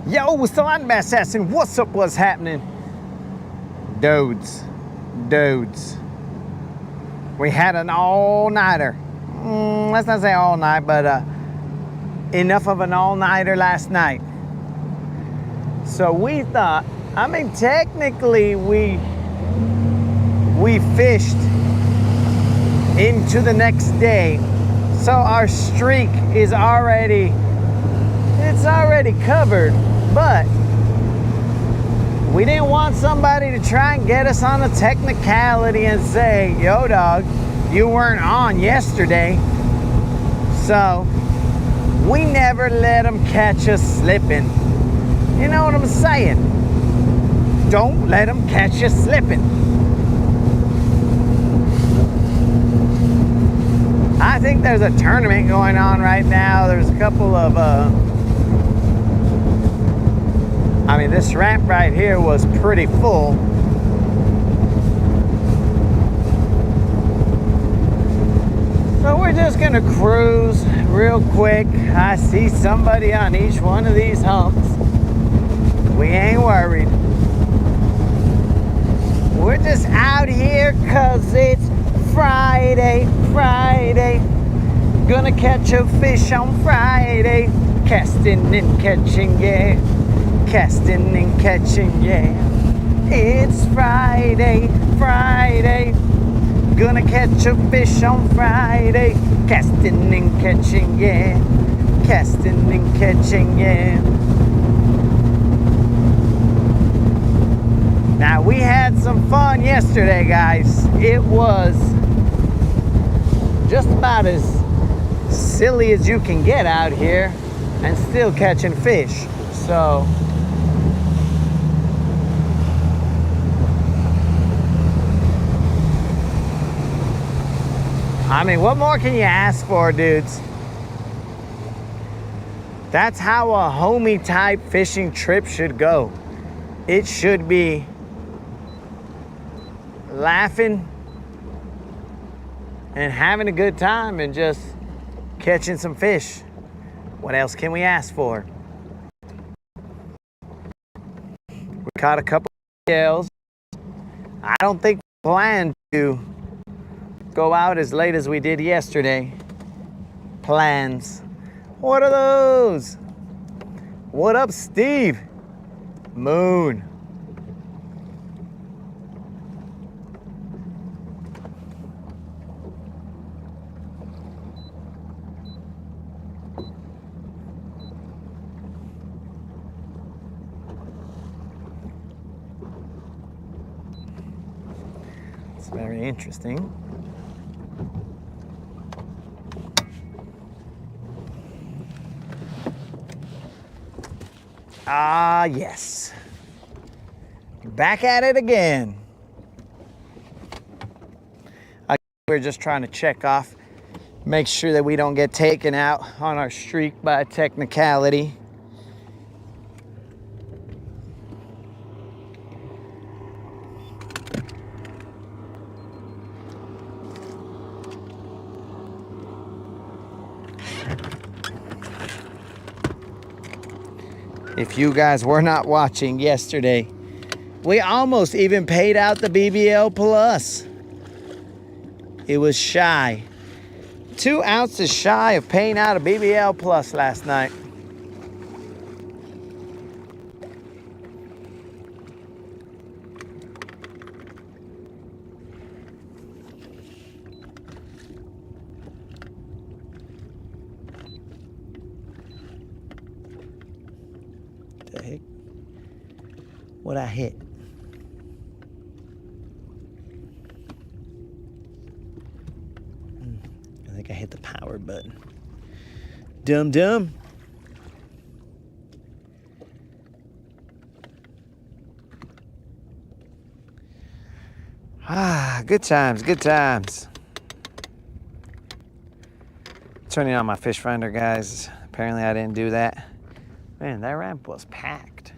Yo, Salmon Assassin, what's up, what's happening? Dudes. We had an all-nighter. Let's not say all night, but enough of an all-nighter last night. So we thought, I mean, technically we fished into the next day. So our streak is already covered, but we didn't want somebody to try and get us on a technicality and say, yo dog, you weren't on yesterday. So we never let them catch us slipping. You know what I'm saying? Don't let them catch you slipping. I think there's a tournament going on right now. There's a couple of I mean, this ramp right here was pretty full. So we're just gonna cruise real quick. I see somebody on each one of these humps. We ain't worried. We're just out here cause it's Friday. Gonna catch a fish on Friday. Casting and catching, yeah. Casting and catching, yeah. It's Friday. Gonna catch a fish on Friday. Casting and catching, yeah. Casting and catching, yeah. Now we had some fun yesterday, guys. It was just about as silly as you can get out here and still catching fish. So I mean, what more can you ask for, dudes? That's how a homie type fishing trip should go. It should be laughing and having a good time and just catching some fish. What else can we ask for? We caught a couple of scales. I don't think we planned to go out as late as we did yesterday. Plans. What are those? What up, Steve? Moon. It's very interesting. Ah, yes. Back at it again. We're just trying to check off, make sure that we don't get taken out on our streak by a technicality. If you guys were not watching yesterday, we almost even paid out the BBL Plus. It was shy. 2 ounces shy of paying out a BBL Plus last night. The heck? What I hit? I think I hit the power button. Dum. Ah, good times. Turning on my fish finder, guys. Apparently I didn't do that. Man, that ramp was packed.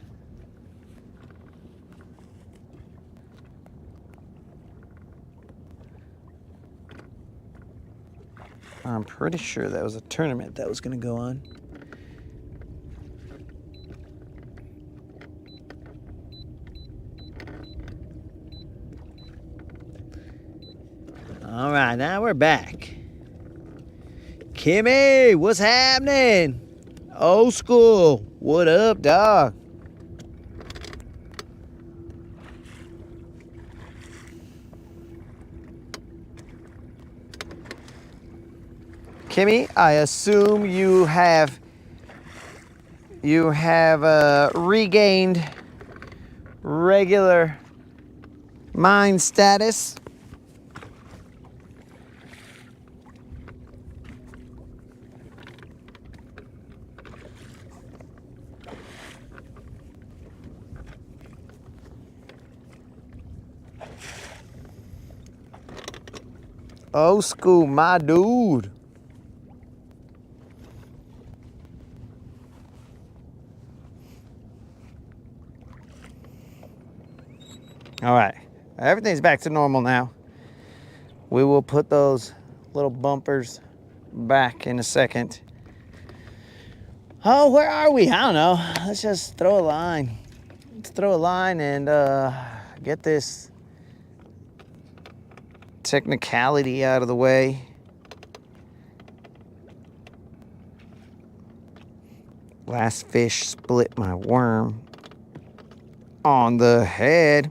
I'm pretty sure that was a tournament that was going to go on. All right, now we're back. Kimmy, what's happening? Old school, what up, dog? Kimmy, I assume you have regained regular mind status. Old school, my dude. All right, everything's back to normal now. We will put those little bumpers back in a second. Oh, where are we? I don't know. Let's just throw a line. Let's throw a line and get this technicality out of the way. Last fish split my worm on the head.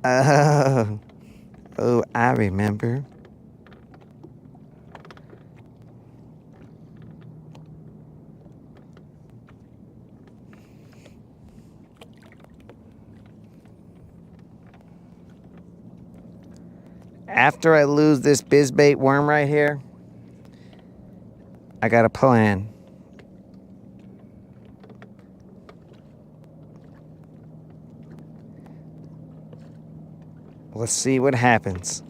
Oh, I remember. After I lose this bizbait worm right here, I got a plan. Let's see what happens.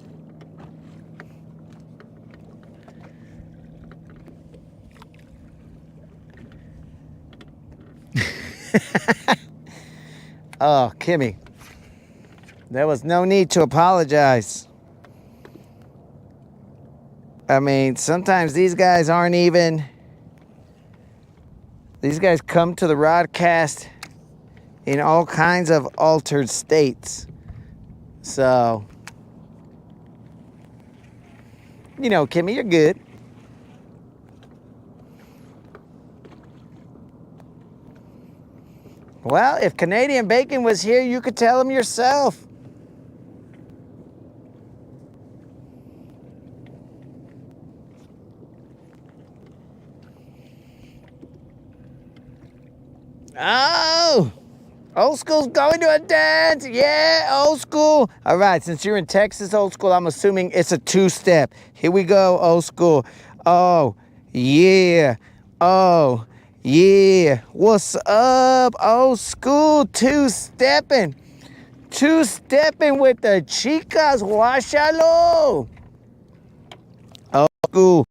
Oh, Kimmy, there was no need to apologize. I mean, sometimes these guys aren't even... These guys come to the Rodcast in all kinds of altered states. So, you know, Kimmy, you're good. Well, if Canadian Bacon was here, you could tell him yourself. Oh! Old school's going to a dance. Yeah, old school. All right, since you're in Texas, old school, I'm assuming it's a two-step. Here we go, old school. Oh, yeah. Oh, yeah. What's up, old school? Two-stepping. Two-stepping with the chicas. Guachalo. Old school.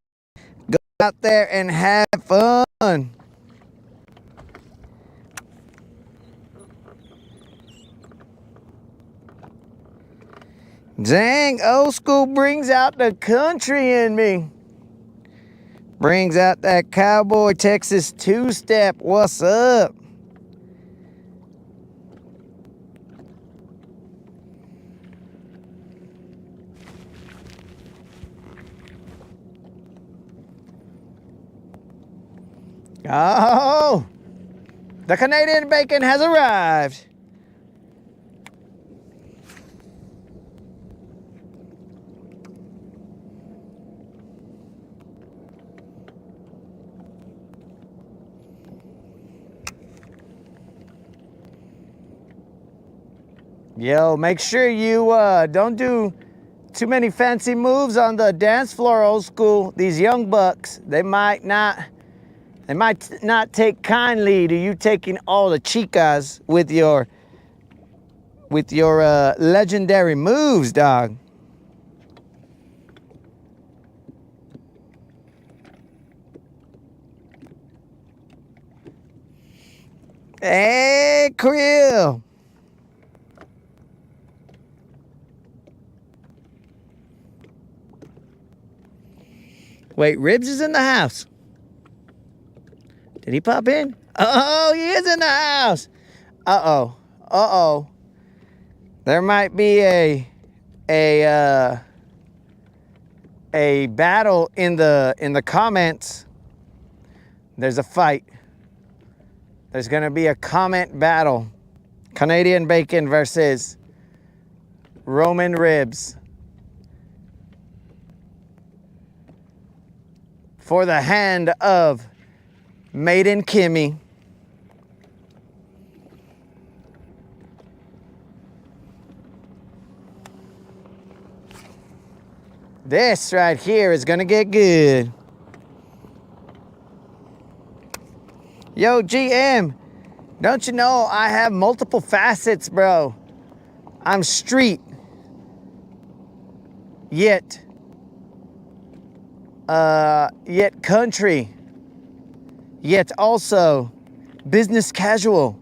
Go out there and have fun. Dang, old school brings out the country in me. Brings out that cowboy Texas two-step. What's up? Oh, the Canadian Bacon has arrived. Yo, make sure you don't do too many fancy moves on the dance floor, old school. These young bucks, they might not take kindly to you taking all the chicas with your legendary moves, dog. Hey, Krill. Wait, Ribs is in the house. Did he pop in? Oh, he is in the house. Uh-oh. Uh-oh. There might be a battle in the comments. There's a fight. There's gonna be a comment battle. Canadian bacon versus Roman ribs. For the hand of Maiden Kimmy. This right here is gonna get good. Yo, GM, don't you know I have multiple facets, bro? I'm street, yet country, yet also business casual.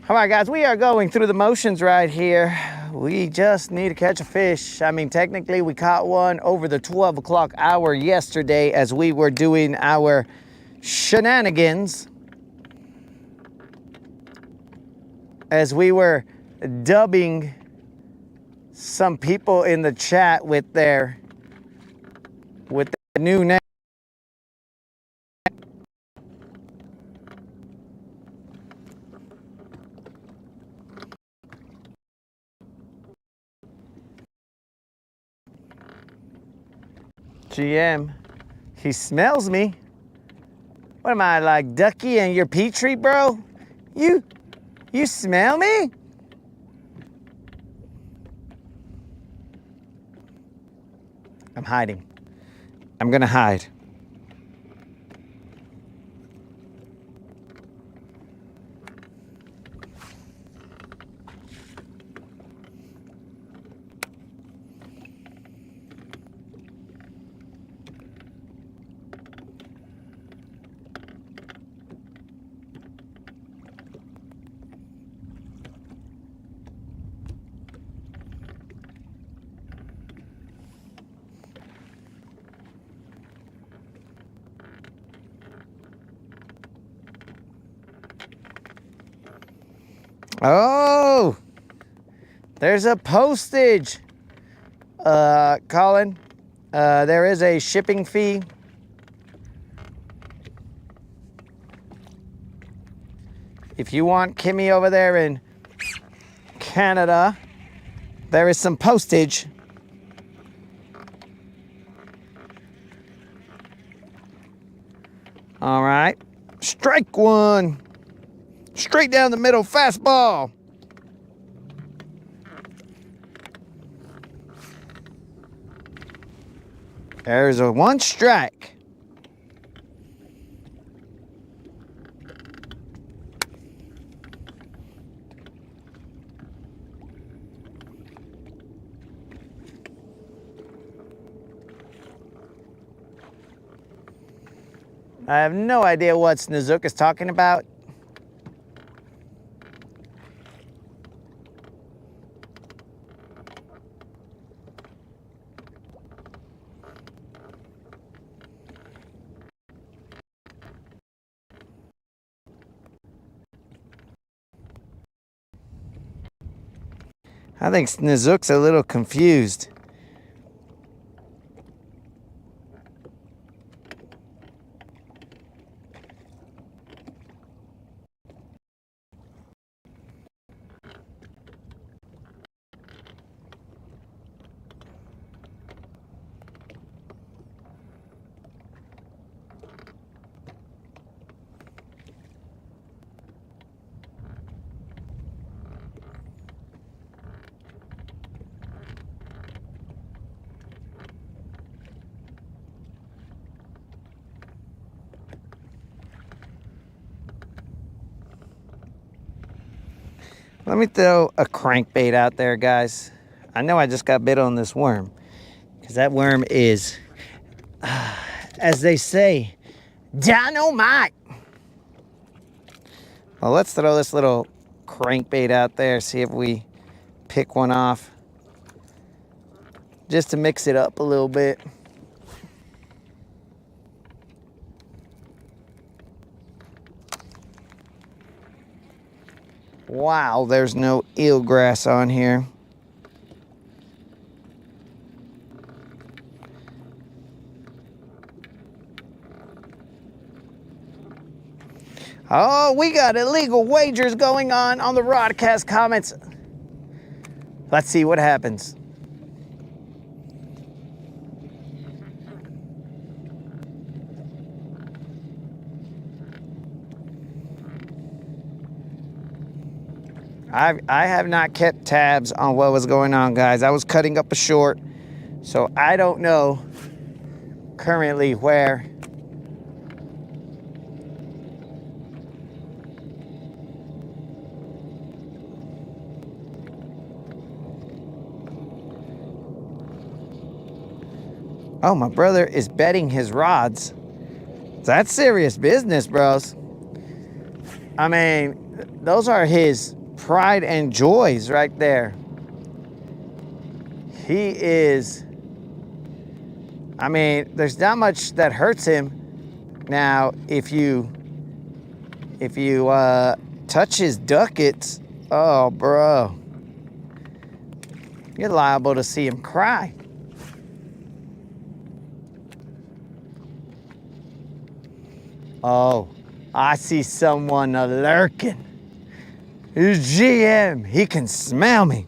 All right, guys, we are going through the motions right here. We just need to catch a fish. I mean, technically, we caught one over the 12 o'clock hour yesterday as we were doing our shenanigans. As we were dubbing some people in the chat with their new name. GM, he smells me. What am I, like Ducky and your Petrie, bro? You smell me? I'm hiding. I'm gonna hide. Oh, there's a postage, Colin. There is a shipping fee. If you want Kimmy over there in Canada, there is some postage. All right, strike one. Straight down the middle, fastball. There's a one strike. I have no idea what Snozook is talking about. I think Snozook's a little confused. Let me throw a crankbait out there, guys. I know I just got bit on this worm, because that worm is, as they say, dynamite. Well, let's throw this little crankbait out there, see if we pick one off, just to mix it up a little bit. Wow, there's no eelgrass on here. Oh, we got illegal wagers going on the Rodcast comments. Let's see what happens. I have not kept tabs on what was going on, guys. I was cutting up a short, so I don't know currently where. Oh, my brother is betting his rods. That's serious business, bros. I mean, those are his pride and joys right there. He is, I mean, there's not much that hurts him. Now, if you touch his ducats, oh, bro, you're liable to see him cry. Oh, I see someone lurking. It's GM. He can smell me.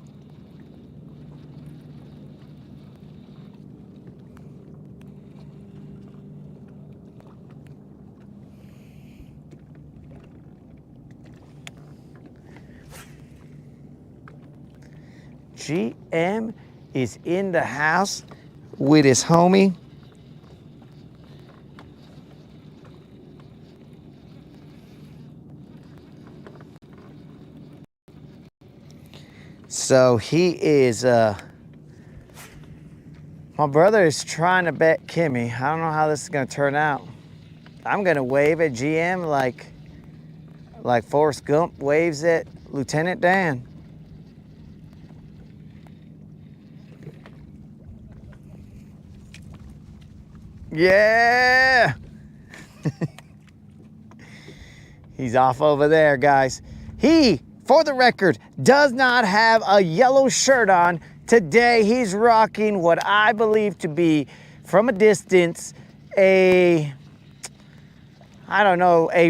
GM is in the house with his homie. So he is, my brother is trying to bet Kimmy. I don't know how this is gonna turn out. I'm gonna wave at GM like Forrest Gump waves at Lieutenant Dan. Yeah! He's off over there, guys. He, for the record, does not have a yellow shirt on. Today he's rocking what I believe to be, from a distance, a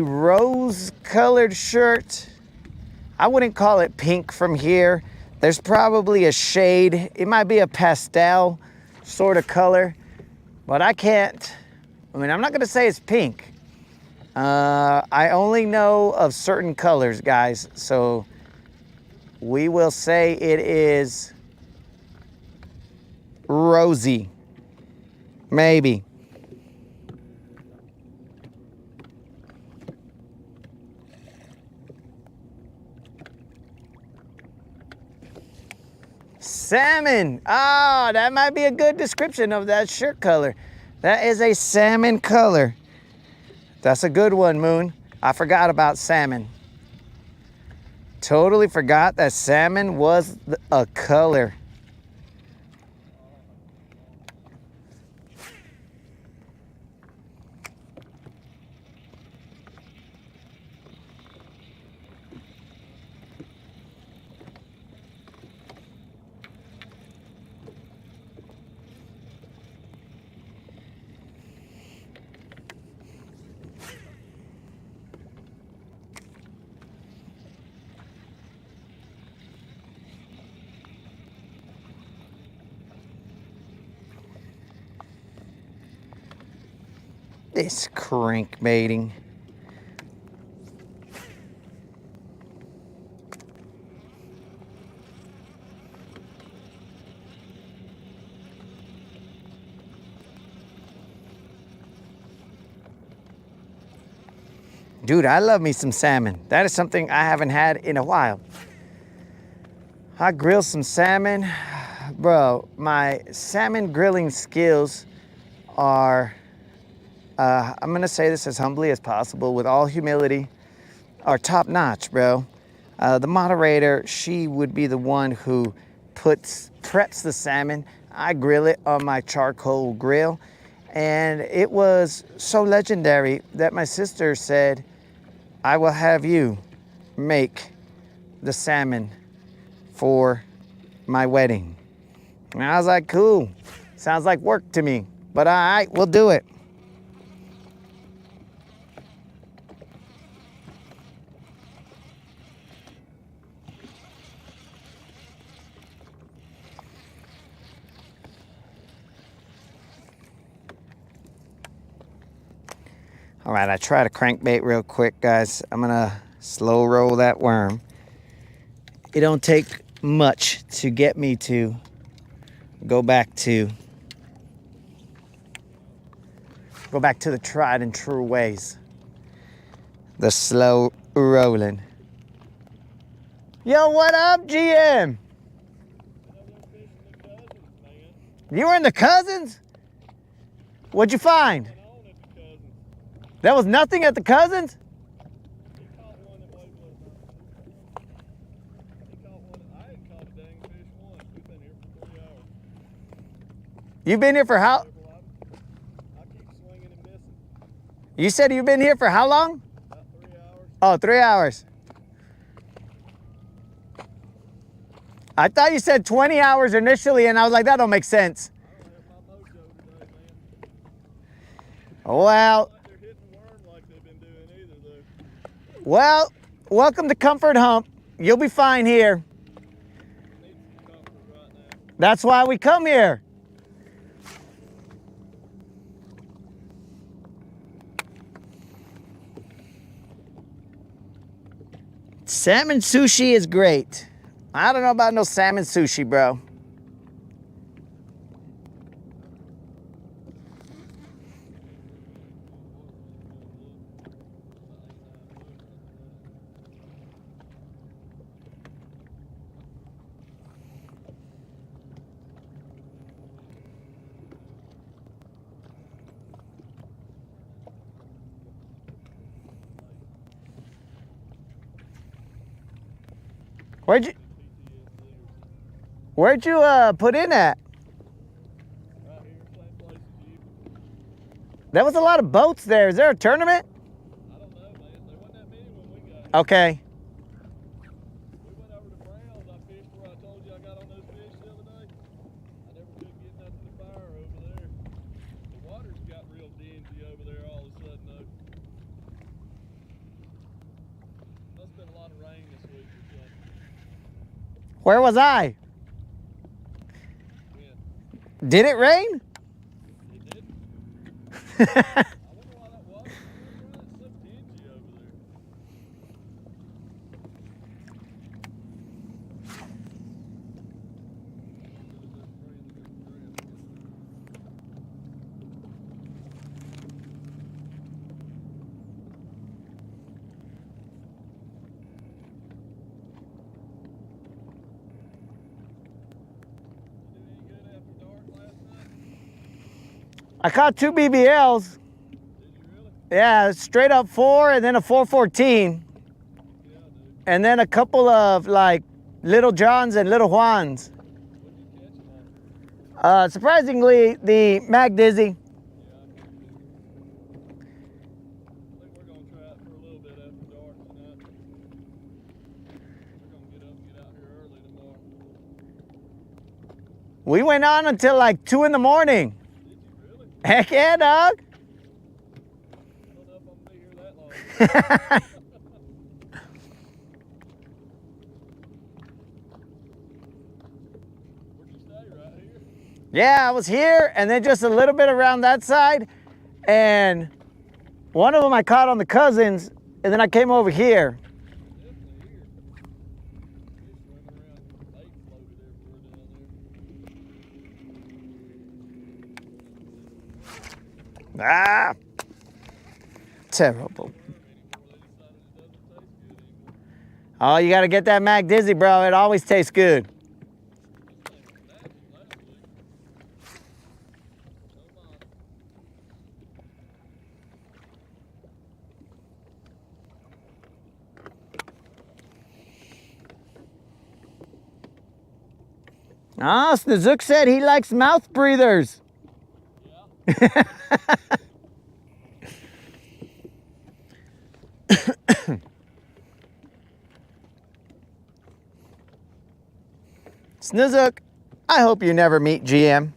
rose-colored shirt. I wouldn't call it pink from here. There's probably a shade. It might be a pastel sort of color, but I'm not gonna say it's pink. I only know of certain colors, guys, so we will say it is rosy, maybe. Salmon. Ah, oh, that might be a good description of that shirt color. That is a salmon color. That's a good one, Moon. I forgot about salmon. Totally forgot that salmon was a color. This crankbaiting. Dude, I love me some salmon. That is something I haven't had in a while. I grilled some salmon. Bro, my salmon grilling skills are, I'm going to say this as humbly as possible, with all humility, are top notch, bro. The moderator, she would be the one who preps the salmon. I grill it on my charcoal grill. And it was so legendary that my sister said, I will have you make the salmon for my wedding. And I was like, cool. Sounds like work to me. But all right, we'll do it. All right, I tried a crankbait real quick, guys. I'm gonna slow roll that worm. It don't take much to get me to go back to the tried and true ways. The slow rolling. Yo, what up, GM? You were in the Cousins? What'd you find? There was nothing at the Cousins? You've been here for how? You said you've been here for how long? About 3 hours. Oh, 3 hours. I thought you said 20 hours initially, and I was like, that don't make sense. I don't have my mojo today, man. Well, They're hitting the worm like they've been doing either, though. well, welcome to Comfort Hump. You'll be fine here. I need some comfort right now. That's why we come here. Salmon sushi is great. I don't know about no salmon sushi, bro. Where'd you put in at? Right here, same place as you. There was a lot of boats there. Is there a tournament? I don't know, man. There wasn't that many when we got here. Okay. We went over to Brown's. I fished where I told you I got on those fish the other day. I never could get nothing to fire over there. The water's got real dingy over there all of a sudden, though. Must have been a lot of rain this week or something. Where was I? Yeah. Did it rain? It did. I wonder why that water is so dingy over there. You do any good after dark last night? I caught 2 BBLs. Did you really? Yeah, straight up 4 and then a 414. Yeah, dude. And then a couple of like Little Johns and Little Juans. What did you catch them on? Surprisingly, the Mag Dizzy. Yeah, I think we're gonna try it for a little bit after dark tonight. We're gonna get up and get out here early tomorrow. We went on until like 2 in the morning. Did you really? Heck yeah, dog. I don't know if I'm gonna be here that long. Where'd you stay? Right here? Yeah, I was here and then just a little bit around that side. And one of them I caught on the Cousins, and then I came over here. Definitely here. Fish swimming around. Bait floated everywhere down there. Ah, terrible. Anymore, they decided it doesn't taste good anymore. Oh, you got to get that Mac Dizzy, bro. It always tastes good. Ah, Snazook said he likes mouth breathers. Yeah. Snazook, I hope you never meet GM.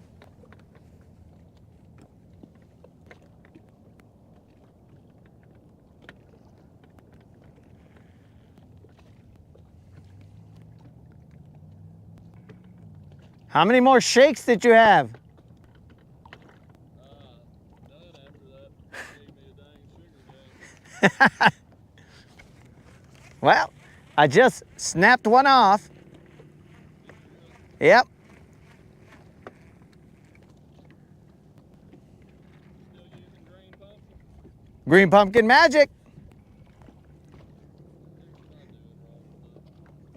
How many more shakes did you have? None after that. Gave me a dang sugar gun. Well, I just snapped one off. Yep. Still using green pumpkin? Green pumpkin magic.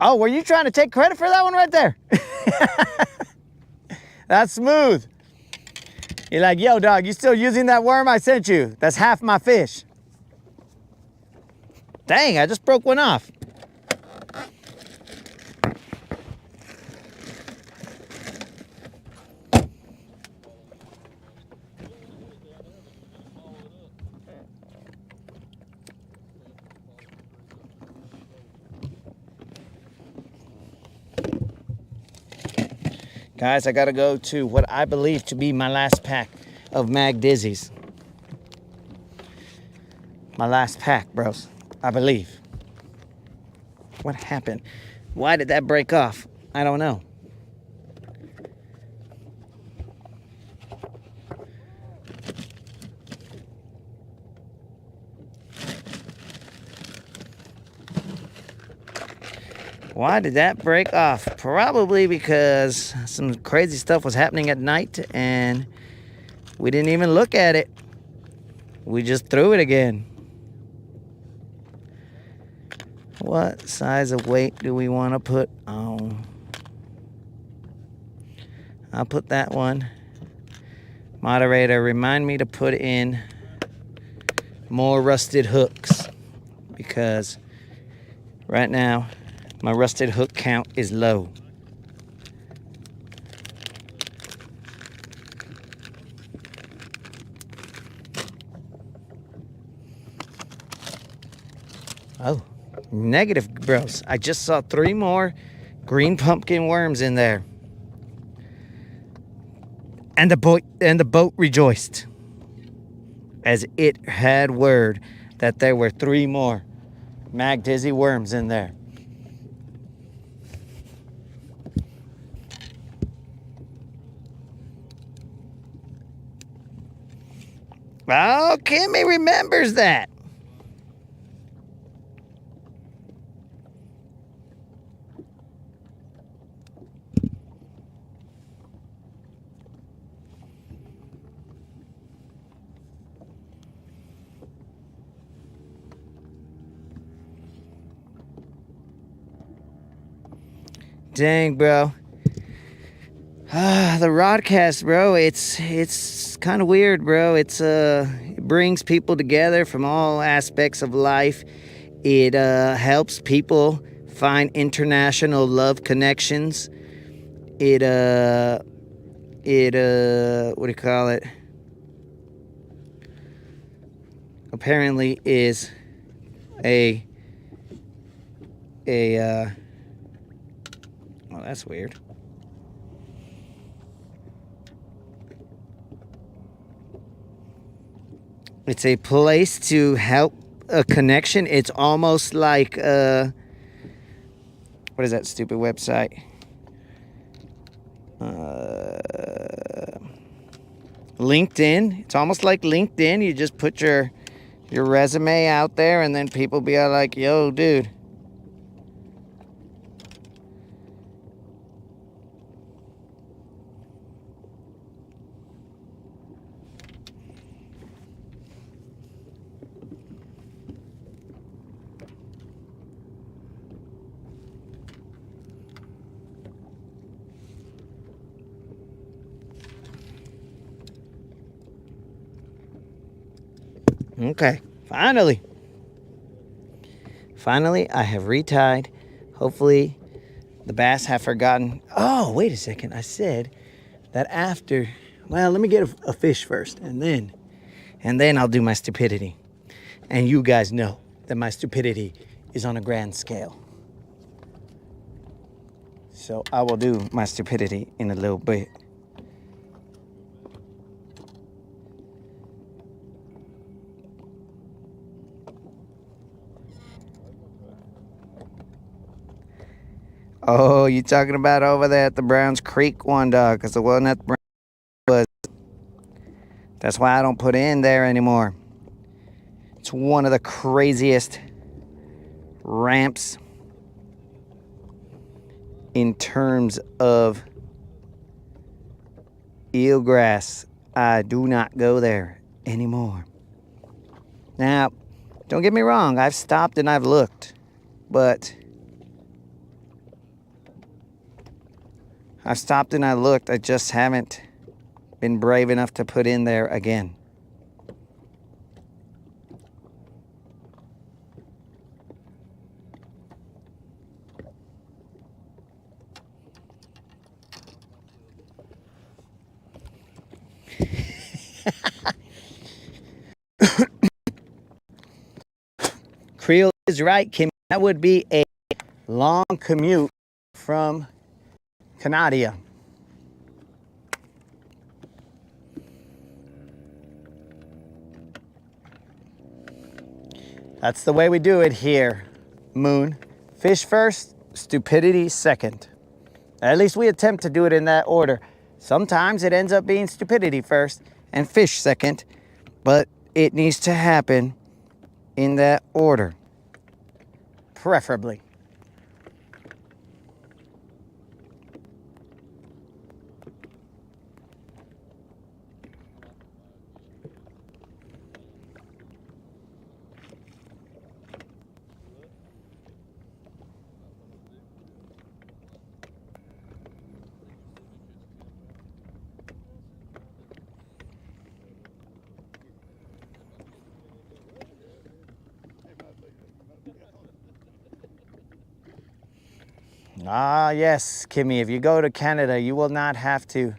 Oh, were you trying to take credit for that one right there? That's smooth. You're like, yo, dog, you still using that worm I sent you? That's half my fish. Dang, I just broke one off. Guys, I gotta go to what I believe to be my last pack of Mag Dizzies. My last pack, bros. I believe. What happened? Why did that break off? I don't know. Why did that break off? Probably because some crazy stuff was happening at night and we didn't even look at it. We just threw it again. What size of weight do we want to put on? I'll put that one. Moderator, remind me to put in more rusted hooks because right now my rusted hook count is low. Oh, negative, bros. I just saw 3 more green pumpkin worms in there. And the boat rejoiced as it had word that there were 3 more Mag Dizzy worms in there. Oh, Kimmy remembers that. Dang, bro. The Rodcast, bro, it's kind of weird, bro. It brings people together from all aspects of life. It helps people find international love connections. It what do you call it? Apparently is a well, that's weird. It's a place to help a connection. It's almost like what is that stupid website? LinkedIn. It's almost like LinkedIn. You just put your resume out there and then people be like, yo, dude. Okay, finally. Finally, I have retied. Hopefully, the bass have forgotten. Oh, wait a second. I said that after, well, let me get a fish first, and then I'll do my stupidity. And you guys know that my stupidity is on a grand scale. So I will do my stupidity in a little bit. Oh, you talking about over there at the Browns Creek one, dog? Because the one at the Browns was. That's why I don't put in there anymore. It's one of the craziest ramps in terms of eelgrass. I do not go there anymore. Now, don't get me wrong. I've stopped and I've looked. But I've stopped and I looked. I just haven't been brave enough to put in there again. Creel is right, Kim. That would be a long commute from Canada. That's the way we do it here, Moon. Fish first, stupidity second. At least we attempt to do it in that order. Sometimes it ends up being stupidity first and fish second, but it needs to happen in that order, preferably. Ah, yes, Kimmy, if you go to Canada, you will not have to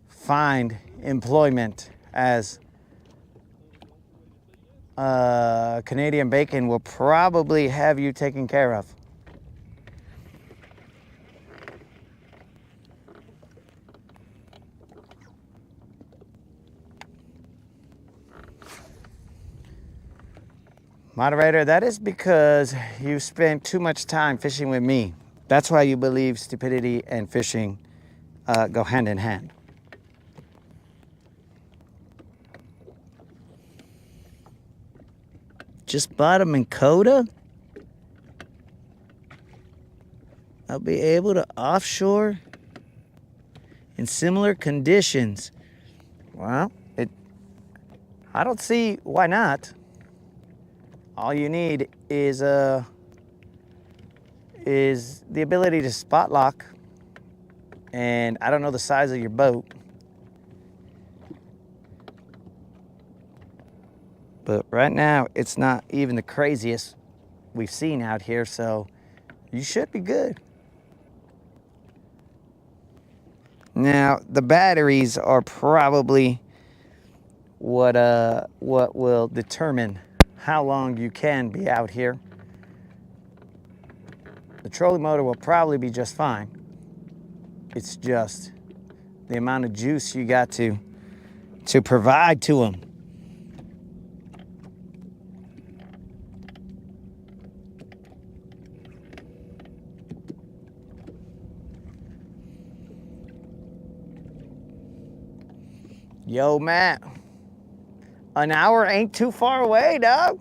find employment as Canadian Bacon will probably have you taken care of. Moderator, that is because you spent too much time fishing with me. That's why you believe stupidity and fishing go hand in hand. Just bought a Minn Kota? I'll be able to offshore in similar conditions. Well, I don't see why not. All you need is the ability to spot lock, and I don't know the size of your boat, but right now it's not even the craziest we've seen out here, so you should be good. Now the batteries are probably what will determine how long you can be out here. The trolling motor will probably be just fine. It's just the amount of juice you got to provide to them. Yo, Matt. An hour ain't too far away, dog.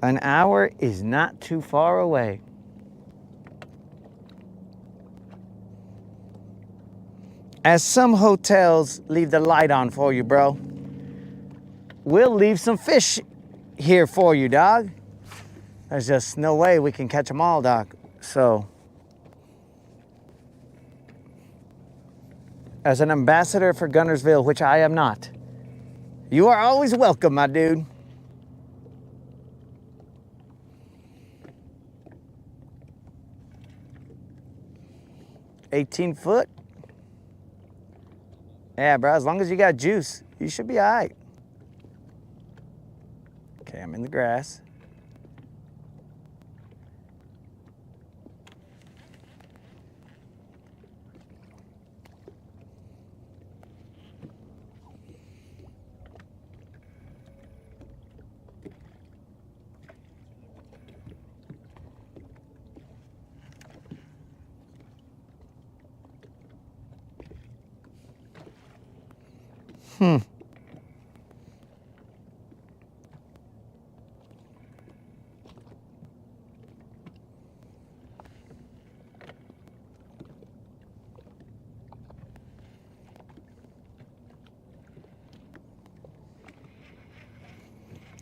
An hour is not too far away. As some hotels leave the light on for you, bro, we'll leave some fish here for you, dog. There's just no way we can catch them all, dog. So as an ambassador for Guntersville, which I am not. You are always welcome, my dude. $18-foot. Yeah, bro, as long as you got juice, you should be all right. Okay, I'm in the grass.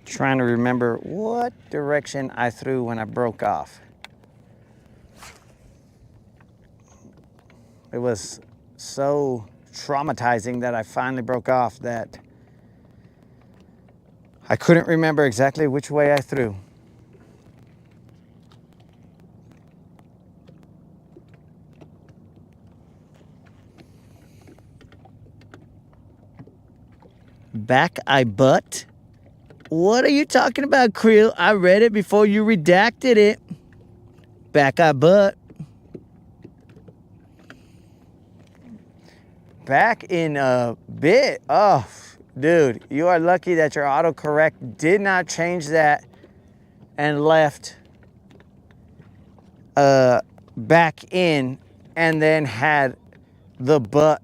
Trying to remember what direction I threw when I broke off. It was so traumatizing that I finally broke off that I couldn't remember exactly which way I threw. Back I butt? What are you talking about, Creel? I read it before you redacted it. Back I butt. Back in a bit. Oh, dude, you are lucky that your autocorrect did not change that and left back in and then had the butt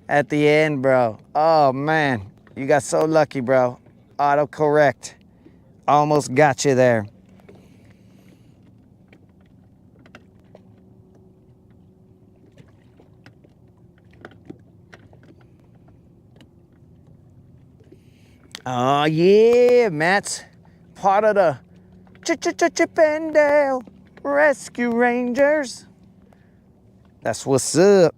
at the end, bro. Oh, man. You got so lucky, bro. Autocorrect almost got you there. Oh, yeah, Matt's part of the Chippendale Rescue Rangers. That's what's up.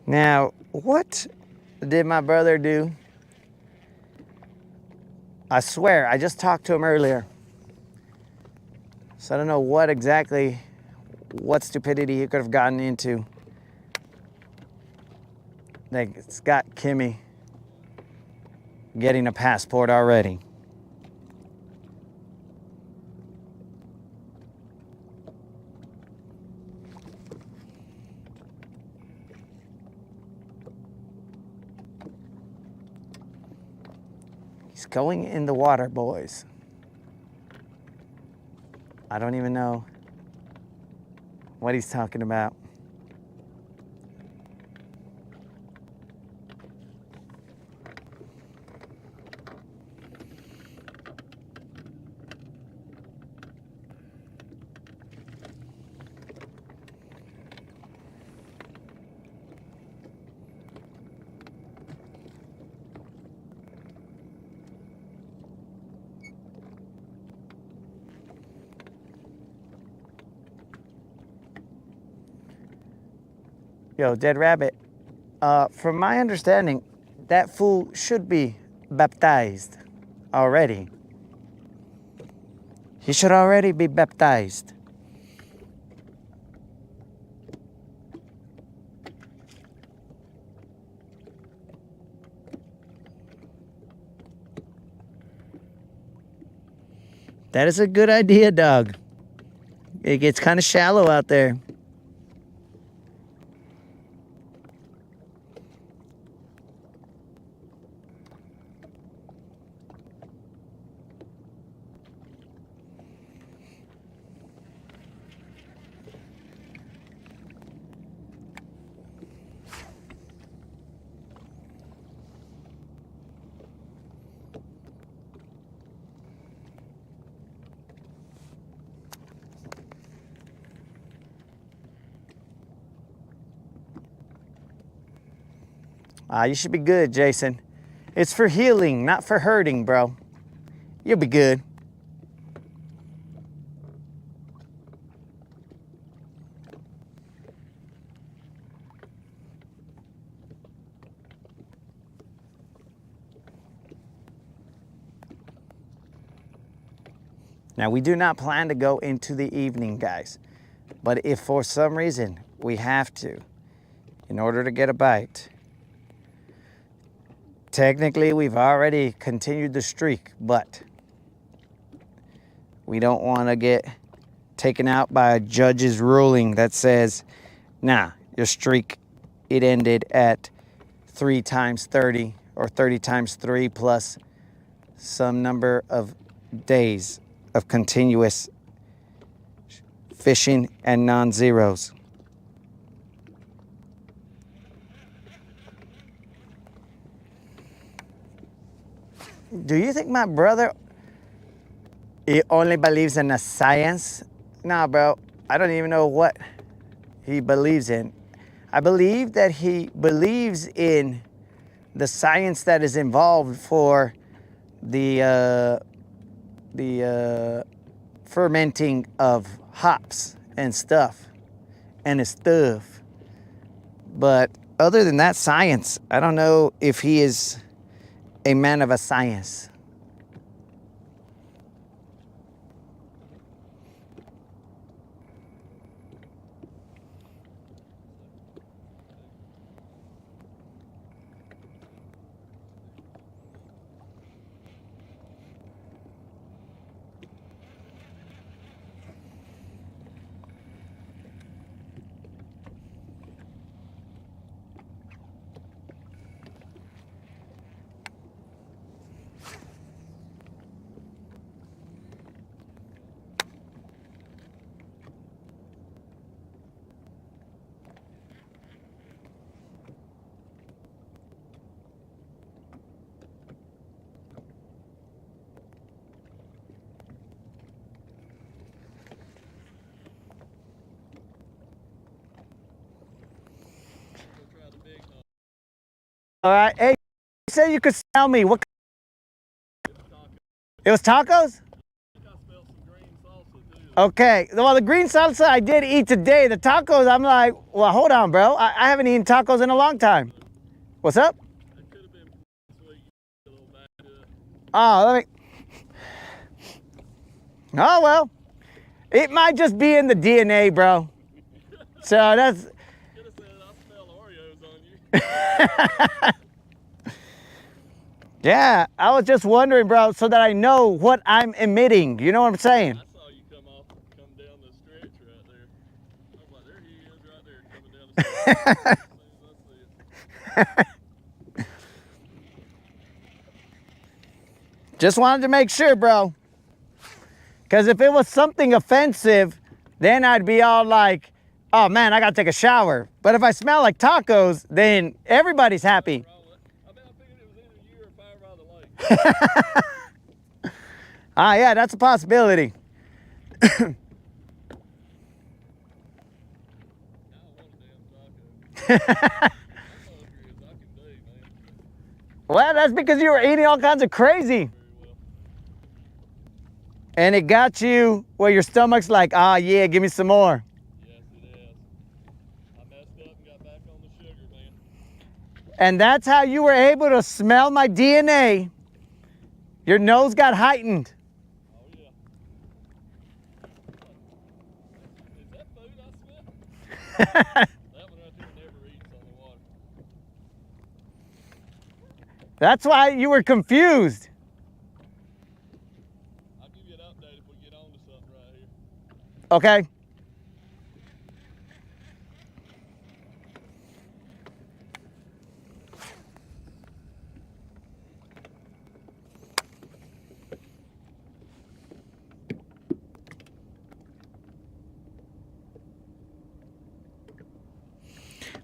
Now, what did my brother do? I swear, I just talked to him earlier. So I don't know what stupidity he could have gotten into. Like, it's got Kimmy getting a passport already. He's going in the water, boys. I don't even know what he's talking about. Yo, Dead Rabbit, from my understanding, that fool should be baptized already. He should already be baptized. That is a good idea, dog. It gets kind of shallow out there. You should be good, Jason. It's for healing, not for hurting, bro. You'll be good. Now, we do not plan to go into the evening, guys. But if for some reason we have to, in order to get a bite, technically we've already continued the streak, but we don't want to get taken out by a judge's ruling that says, nah, your streak, it ended at 3 times 30 or 30 times 3 plus some number of days of continuous fishing and non-zeros. Do you think my brother, he only believes in the science? Nah, bro, I don't even know what he believes in. I believe that he believes in the science that is involved for the fermenting of hops and stuff. But other than that science, I don't know if he is a man of a science. All right, hey, you said you could tell me what. It was tacos? Okay, well, the green salsa I did eat today. The tacos, I'm like, well, hold on, bro. I haven't eaten tacos in a long time. What's up? Oh, let me. Oh, well, it might just be in the DNA, bro. So that's. Yeah, I was just wondering, bro, so that I know what I'm emitting. You know what I'm saying? I saw you come down the stretch right there. I was like, there he is right there coming down the stretch. Just wanted to make sure, bro. Because if it was something offensive, then I'd be all like, oh man, I gotta take a shower. But if I smell like tacos, then everybody's happy. Yeah, that's a possibility. Well, that's because you were eating all kinds of crazy. And it got you where your stomach's like, ah, yeah, give me some more. Yes, it is. I messed up and got back on the sugar, man. And that's how you were able to smell my DNA. Your nose got heightened. Oh, yeah. Is that food I smell? That one right there never eats on the water. That's why you were confused. I'll give you an update if we get on to something right here. Okay.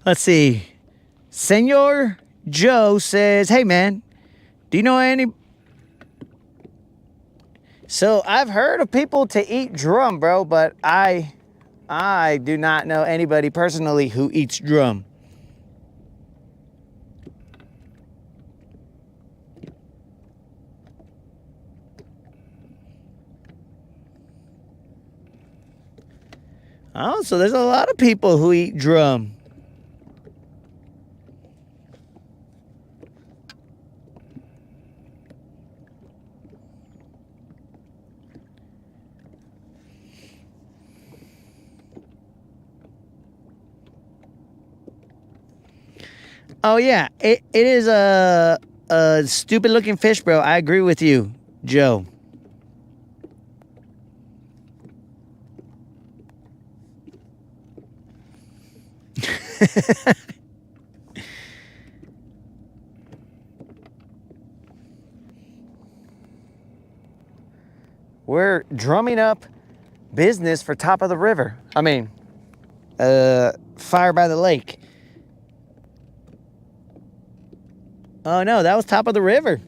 Let's see. Senor Joe says, hey man, do you know any? So I've heard of people to eat drum, bro, but I do not know anybody personally who eats drum. Oh, so there's a lot of people who eat drum. Oh yeah, it is a stupid looking fish, bro. I agree with you, Joe. We're drumming up business for top of the river. I mean, fire by the lake. Oh no, that was top of the river.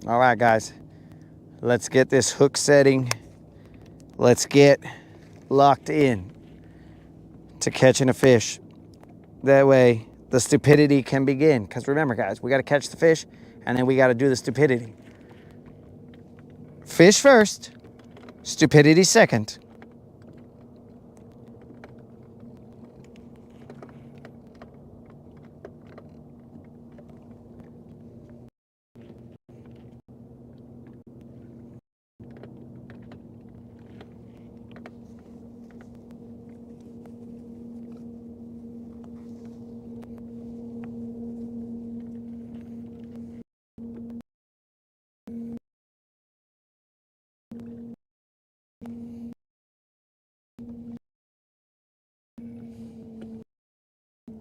All right, guys, let's get this hook setting. Let's get locked in to catching a fish. That way the stupidity can begin. Because remember, guys, we got to catch the fish and then we got to do the stupidity. Fish first, stupidity second.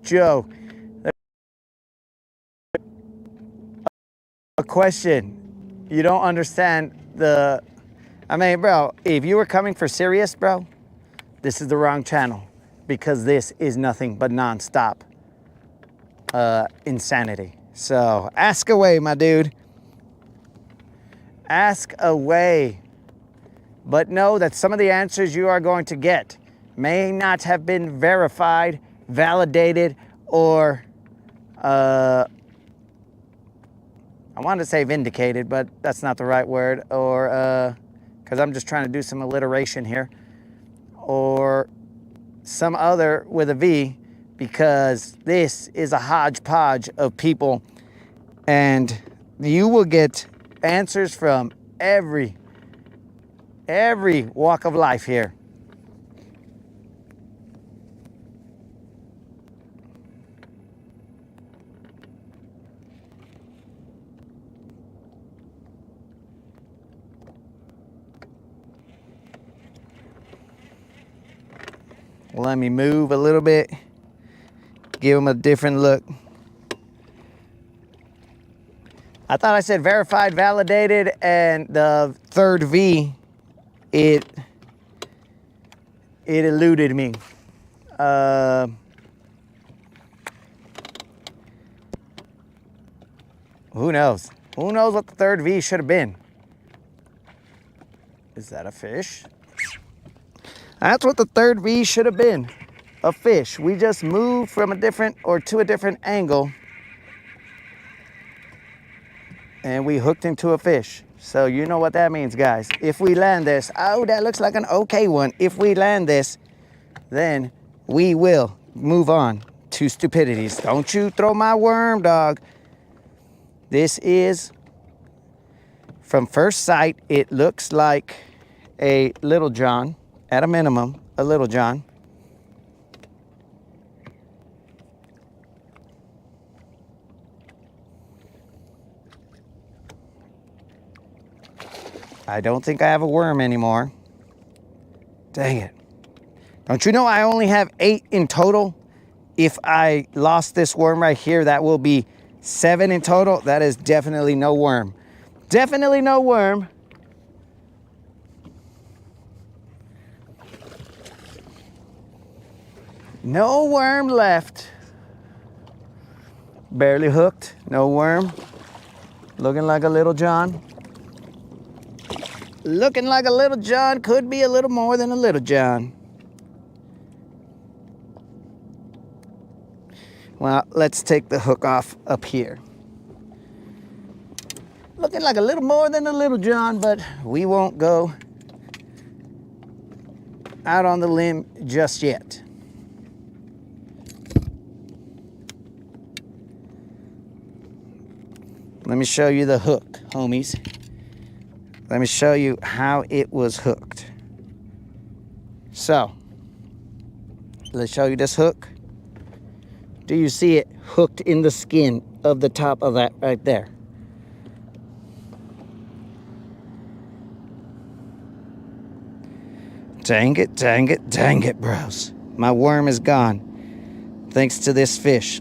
Joe, a question. You don't understand the... I mean, bro, if you were coming for serious, bro, this is the wrong channel. Because this is nothing but non-stop insanity. So, ask away, my dude. Ask away. But know that some of the answers you are going to get may not have been verified, validated, or I wanted to say vindicated, but that's not the right word, or because I'm just trying to do some alliteration here, or some other with a V, because this is a hodgepodge of people and you will get answers from every walk of life here. Let me move a little bit, give them a different look. I thought I said verified, validated, and the third V, it eluded me. Who knows? Who knows what the third V should have been? Is that a fish? That's what the third V should have been. A fish. We just moved from a different or to a different angle and we hooked into a fish. So you know what that means, guys. If we land this, oh, that looks like an okay one. If we land this, then we will move on to stupidities. Don't you throw my worm, dog. This is, from first sight, it looks like a Little John. At a minimum, a Little John. I don't think I have a worm anymore. Dang it. Don't you know I only have 8 in total? If I lost this worm right here, that will be 7 in total. That is definitely no worm. Definitely no worm. No worm left. Barely hooked, no worm. Looking like a Little John. Looking like a Little John, could be a little more than a Little John. Well, let's take the hook off up here. Looking like a little more than a Little John, but we won't go out on the limb just yet. Let me show you the hook, homies. Let me show you how it was hooked. So, let's show you this hook. Do you see it hooked in the skin of the top of that right there? Dang it, dang it, dang it, bros. My worm is gone, thanks to this fish.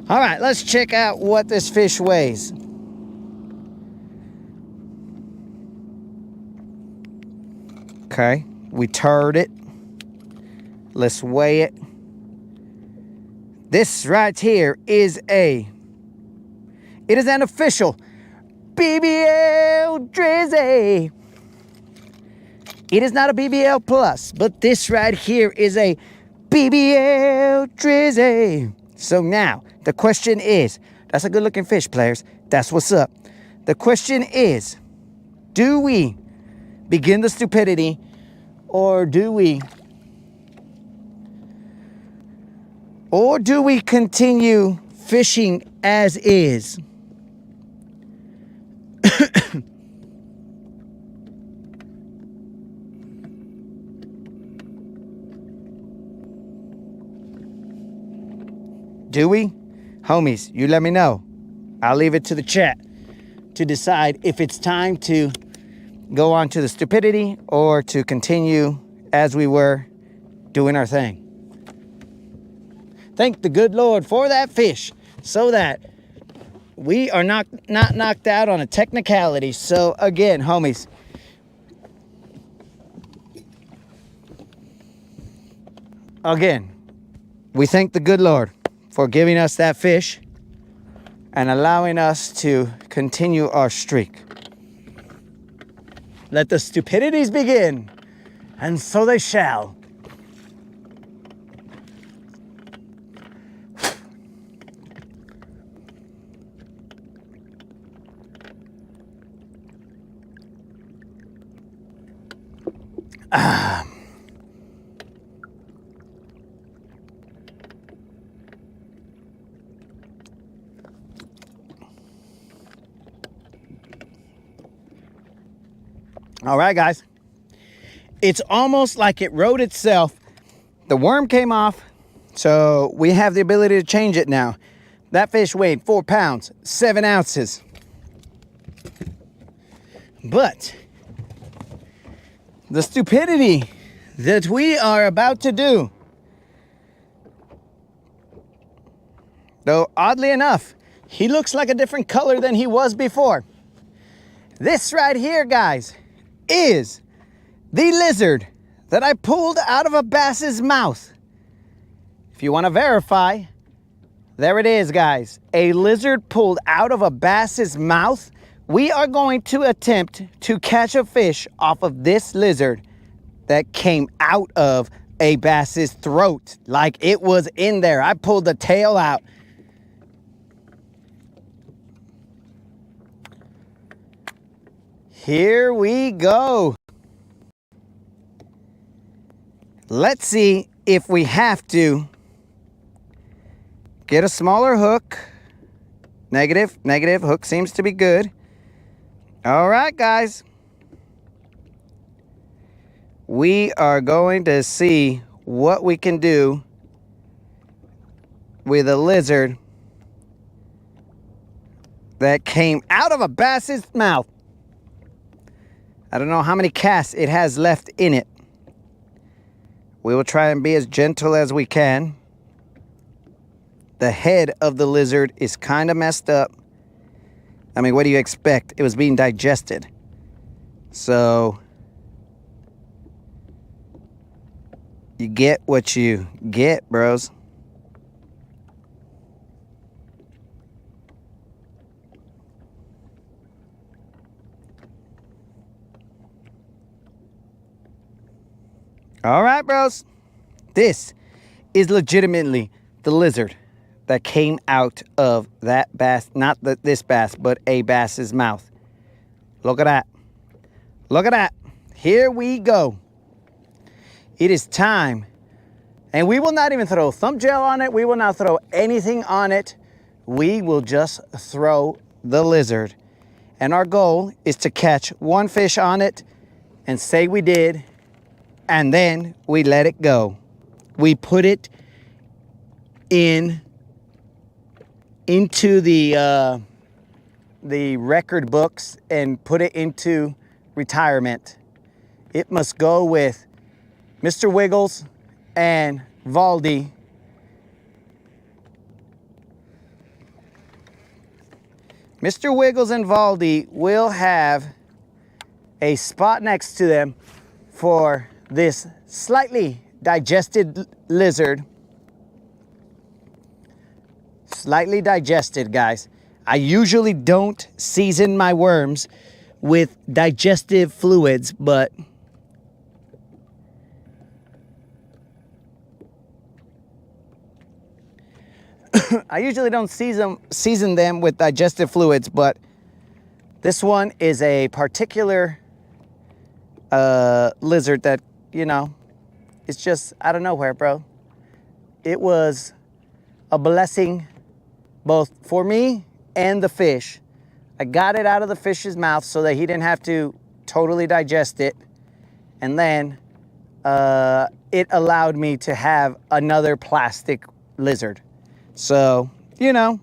All right, let's check out what this fish weighs. Okay, we turred it. Let's weigh it. This right here is it is an official BBL Drizzy. It is not a BBL Plus, but this right here is a BBL Drizzy. So now, the question is, that's a good looking fish, players. That's what's up. The question is, do we begin the stupidity, or do we continue fishing as is? Do we? Homies, you let me know. I'll leave it to the chat to decide if it's time to go on to the stupidity or to continue as we were doing our thing. Thank the good Lord for that fish so that we are not knocked out on a technicality. So again, homies, we thank the good Lord for giving us that fish and allowing us to continue our streak. Let the stupidities begin, and so they shall. All right, guys. It's almost like it wrote itself. The worm came off, so we have the ability to change it now. That fish weighed 4 pounds, 7 ounces. But the stupidity that we are about to do, though oddly enough, he looks like a different color than he was before. This right here, guys, is the lizard that I pulled out of a bass's mouth. If you want to verify, there it is, guys. A lizard pulled out of a bass's mouth. We are going to attempt to catch a fish off of this lizard that came out of a bass's throat, like it was in there. I pulled the tail out. Here we go. Let's see if we have to get a smaller hook. Negative, negative. Hook seems to be good. All right, guys. We are going to see what we can do with a lizard that came out of a bass's mouth. I don't know how many casts it has left in it. We will try and be as gentle as we can. The head of the lizard is kind of messed up. I mean, what do you expect? It was being digested. So, you get what you get, bros. All right, bros. This is legitimately the lizard that came out of that bass, not this bass, but a bass's mouth. Look at that. Look at that. Here we go. It is time. And we will not even throw thumb gel on it. We will not throw anything on it. We will just throw the lizard. And our goal is to catch one fish on it and say we did. And then we let it go. We put it into the record books and put it into retirement. It must go with Mr. Wiggles and Valdi. Mr. Wiggles and Valdi will have a spot next to them for this slightly digested lizard. Slightly digested, guys. I usually don't season my worms with digestive fluids, but I usually don't season them with digestive fluids, but this one is a particular lizard that, you know, it's just out of nowhere, bro. It was a blessing both for me and the fish. I got it out of the fish's mouth so that he didn't have to totally digest it. And then it allowed me to have another plastic lizard. So, you know.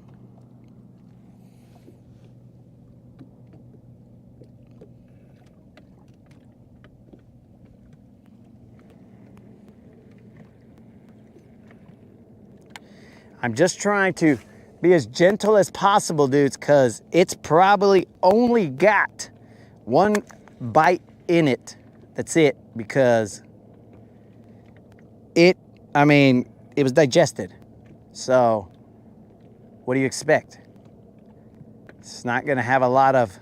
I'm just trying to be as gentle as possible, dudes, because it's probably only got one bite in it. That's it, because it was digested. So, what do you expect? It's not gonna have a lot of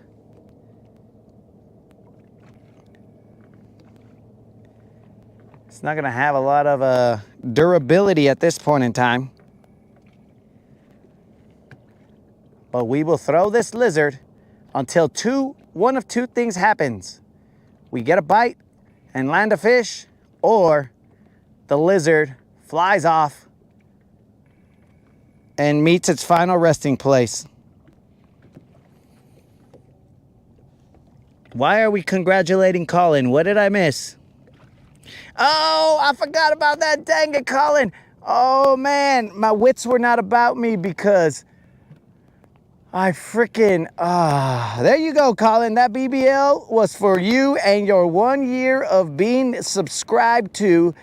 durability at this point in time. But we will throw this lizard until one of two things happens. We get a bite and land a fish, or the lizard flies off and meets its final resting place. Why are we congratulating Colin? What did I miss? Oh, I forgot about that. Dang it, Colin. Oh, man. My wits were not about me because I freaking, there you go, Colin. That BBL was for you and your 1 year of being subscribed to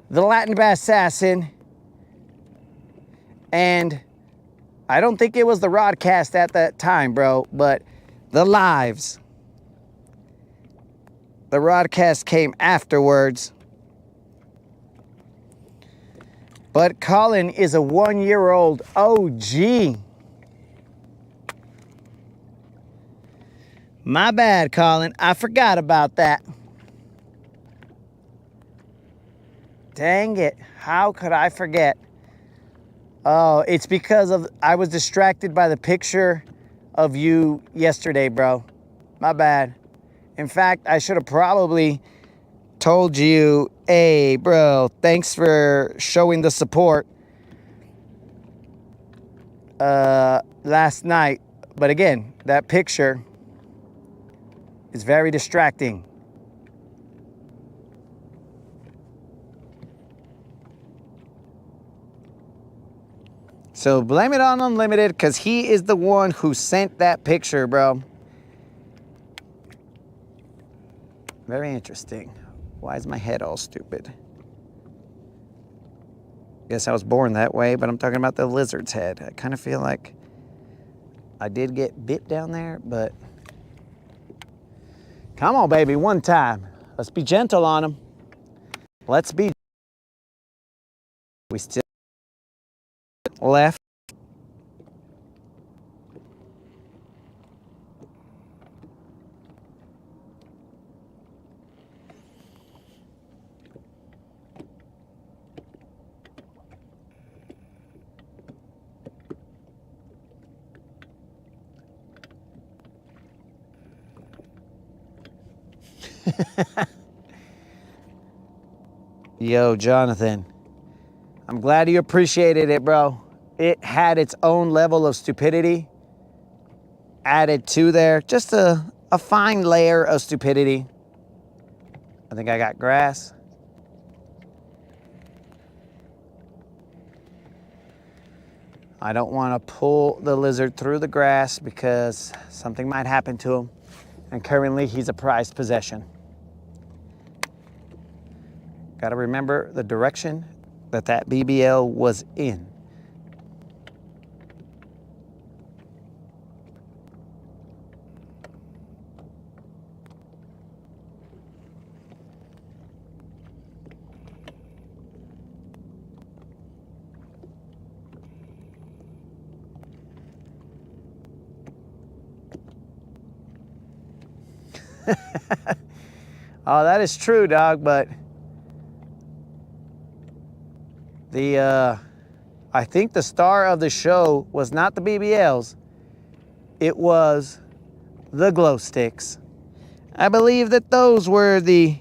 the Latin Bass Assassin. And I don't think it was the Rodcast at that time, bro, but the lives. The Rodcast came afterwards. But Colin is a 1 year old OG. My bad, Colin. I forgot about that. Dang it. How could I forget? Oh, it's because I was distracted by the picture of you yesterday, bro. My bad. In fact, I should have probably told you, hey, bro, thanks for showing the support last night. But again, that picture is very distracting. So blame it on Unlimited, because he is the one who sent that picture, bro. Very interesting. Why is my head all stupid? Guess I was born that way, but I'm talking about the lizard's head. I kind of feel like I did get bit down there, but come on, baby, one time. Let's be gentle on him. Let's be. We still left. Yo, Jonathan, I'm glad you appreciated it, bro. It had its own level of stupidity added to there. Just a fine layer of stupidity. I think I got grass. I don't want to pull the lizard through the grass because something might happen to him. And currently he's a prized possession. Got to remember the direction that BBL was in. Oh, that is true, dog, but I think the star of the show was not the BBLs. It was the glow sticks. I believe that those were the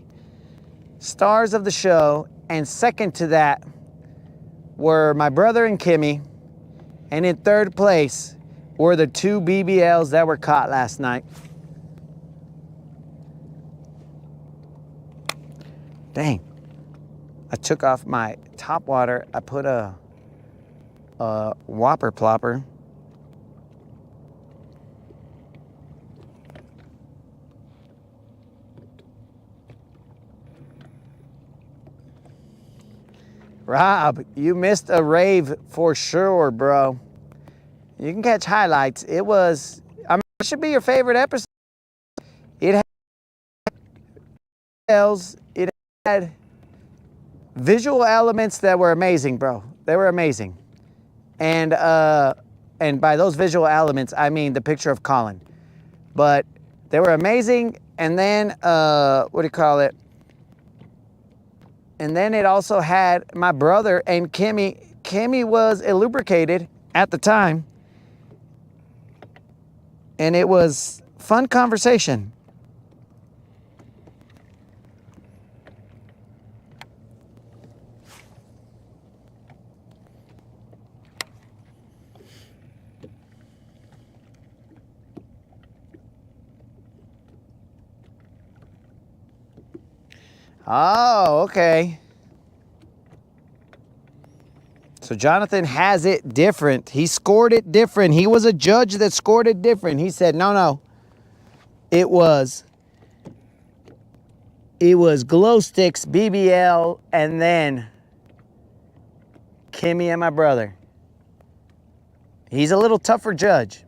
stars of the show, and second to that were my brother and Kimmy, and in third place were the 2 BBLs that were caught last night. Dang, I took off my top water. I put a whopper plopper. Rob, you missed a rave for sure, bro. You can catch highlights. It should be your favorite episode. It had visual elements that were amazing, bro. They were amazing. And by those visual elements, I mean the picture of Colin. But they were amazing. And then, what do you call it? And then it also had my brother and Kimmy. Kimmy was lubricated at the time. And it was fun conversation. Oh, okay. So Jonathan has it different. He scored it different. He was a judge that scored it different. He said, no. It was glow sticks, BBL, and then Kimmy and my brother. He's a little tougher judge.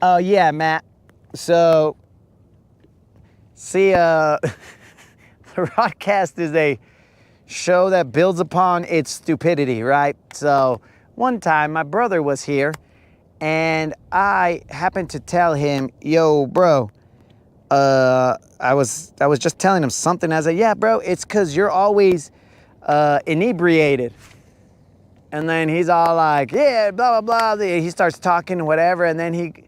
Oh, yeah, Matt. So, see, the Rodcast is a show that builds upon its stupidity, right? So, one time my brother was here, and I happened to tell him, yo, bro, I was just telling him something. I was like, yeah, bro, it's because you're always inebriated. And then he's all like, yeah, blah, blah, blah. He starts talking whatever, and then he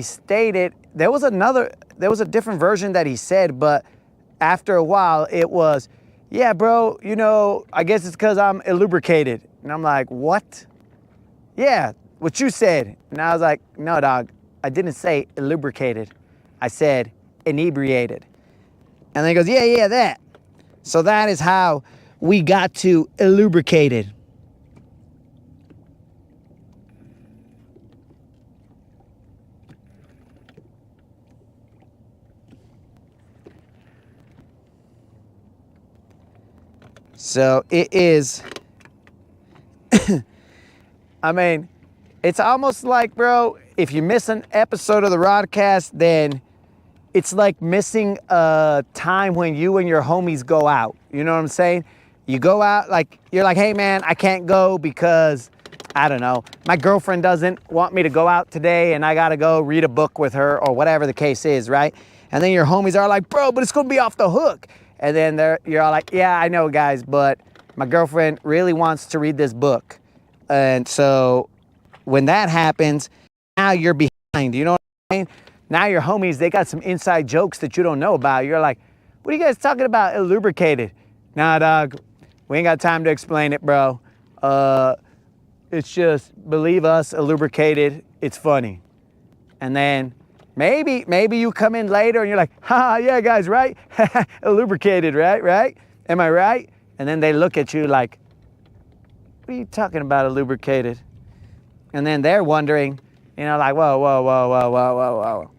stated there was a different version that he said, but after a while it was, yeah, bro, you know, I guess it's because I'm lubricated. And I'm like, what? Yeah, what you said. And I was like, no, dog, I didn't say lubricated. I said inebriated. And then he goes, yeah, that. So that is how we got to lubricated. So it is, I mean, it's almost like, bro, if you miss an episode of the Rodcast, then it's like missing a time when you and your homies go out. You know what I'm saying? You go out, like, you're like, hey, man, I can't go because, I don't know, my girlfriend doesn't want me to go out today and I got to go read a book with her or whatever the case is, right? And then your homies are like, bro, but it's going to be off the hook. And then you're all like, yeah, I know, guys, but My girlfriend really wants to read this book. And so when that happens, now you're behind. You know what I'm saying? Now your homies, they got some inside jokes that you don't know about. You're like, what are you guys talking about? Lubricated. Nah, dog, we ain't got time to explain it, bro. It's just, believe us, lubricated, it's funny. And then maybe you come in later and you're like, ha, yeah, guys, right? Lubricated, right? Am I right? And then they look at you like, what are you talking about, lubricated? And then they're wondering, you know, like, whoa.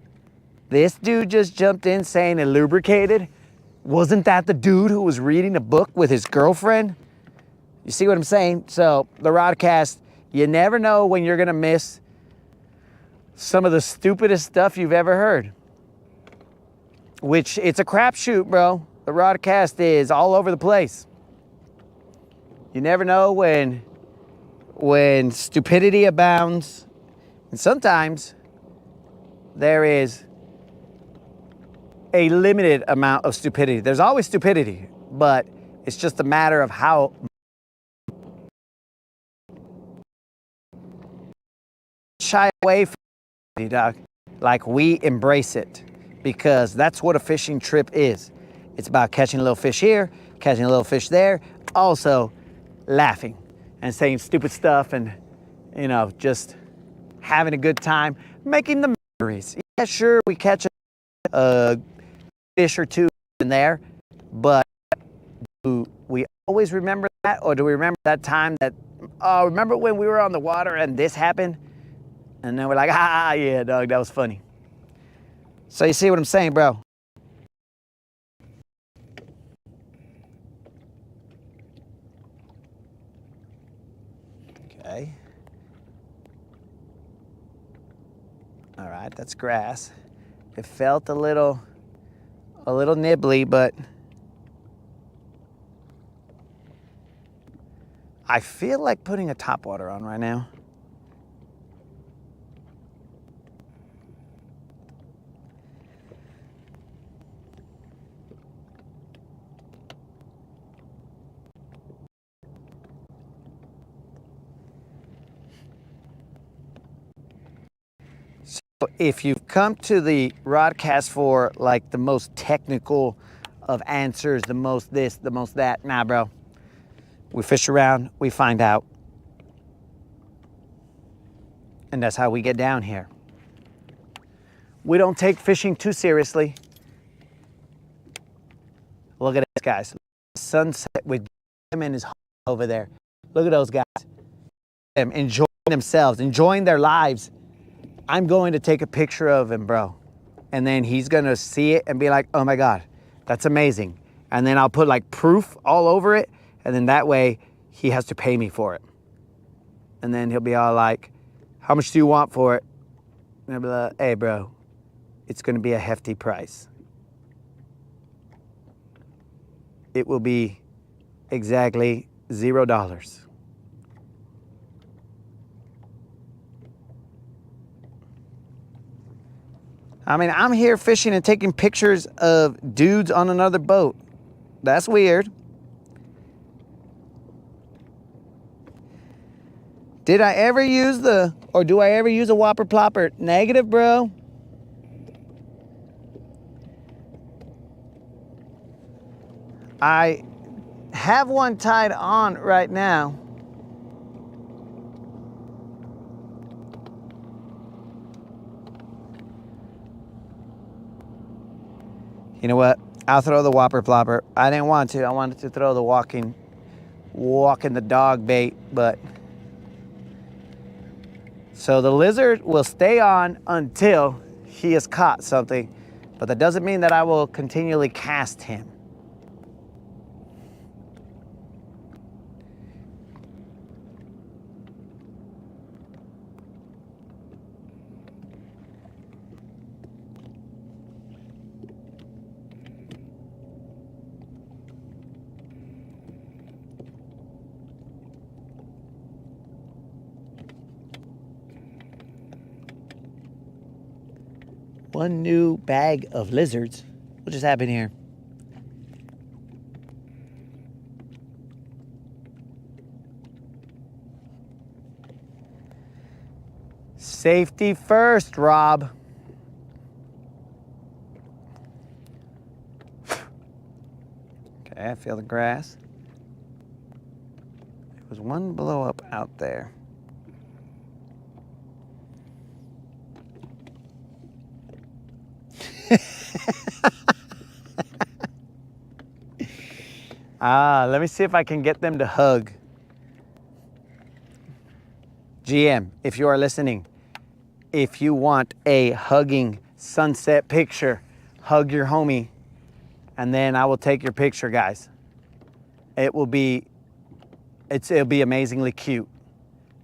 This dude just jumped in saying lubricated? Wasn't that the dude who was reading a book with his girlfriend? You see what I'm saying? So the Rodcast, you never know when you're gonna miss some of the stupidest stuff you've ever heard. Which, it's a crapshoot, bro. The Rodcast is all over the place. You never know when stupidity abounds, and sometimes there is a limited amount of stupidity. There's always stupidity, but it's just a matter of how shy away from it, dog. Like, we embrace it, because that's what a fishing trip is. It's about catching a little fish here, catching a little fish there, also laughing and saying stupid stuff, and, you know, just having a good time, making the memories. Yeah, sure, we catch a fish or two in there, but do we always remember that? Or do we remember that time that, oh, remember when we were on the water and this happened? And then we're like, ah, yeah, dog, that was funny. So you see what I'm saying, bro? Okay. All right, that's grass. It felt a little nibbly, but I feel like putting a topwater on right now. If you've come to the Rodcast for like the most technical of answers, the most this, the most that, nah, bro. We fish around, we find out. And that's how we get down here. We don't take fishing too seriously. Look at this, guys. Sunset with him and his over there. Look at those guys. Them enjoying themselves, enjoying their lives. I'm going to take a picture of him, bro. And then he's gonna see it and be like, oh my God, that's amazing. And then I'll put like proof all over it. And then that way he has to pay me for it. And then he'll be all like, how much do you want for it? And I'll be like, hey bro, it's gonna be a hefty price. It will be exactly $0. I mean, I'm here fishing and taking pictures of dudes on another boat. That's weird. Did I ever use do I ever use a whopper plopper? Negative, bro. I have one tied on right now. You know what? I'll throw the whopper plopper. I didn't want to. I wanted to throw the walking the dog bait, but so the lizard will stay on until he has caught something, but that doesn't mean that I will continually cast him. One new bag of lizards. What just happened here? Safety first, Rob. Okay, I feel the grass. There was one blow up out there. Let me see if I can get them to hug. GM, if you are listening, if you want a hugging sunset picture, hug your homie, and then I will take your picture, guys. It'll be amazingly cute,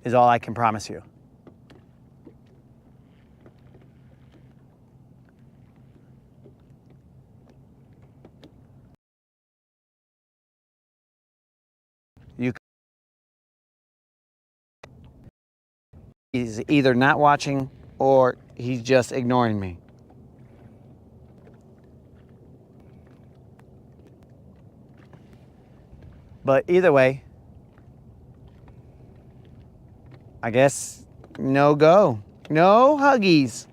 is all I can promise you. He's either not watching or he's just ignoring me. But either way, I guess no go. No huggies.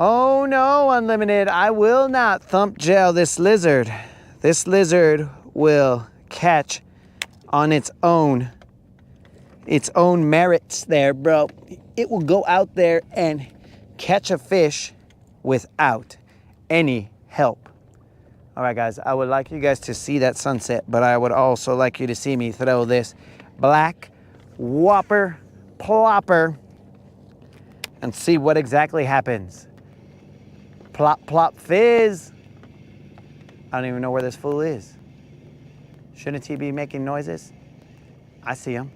Oh no, Unlimited, I will not thump gel this lizard. This lizard will catch on its own merits there, bro. It will go out there and catch a fish without any help. All right, guys, I would like you guys to see that sunset, but I would also like you to see me throw this black whopper plopper and see what exactly happens. Plop, plop, fizz. I don't even know where this fool is. Shouldn't he be making noises? I see him.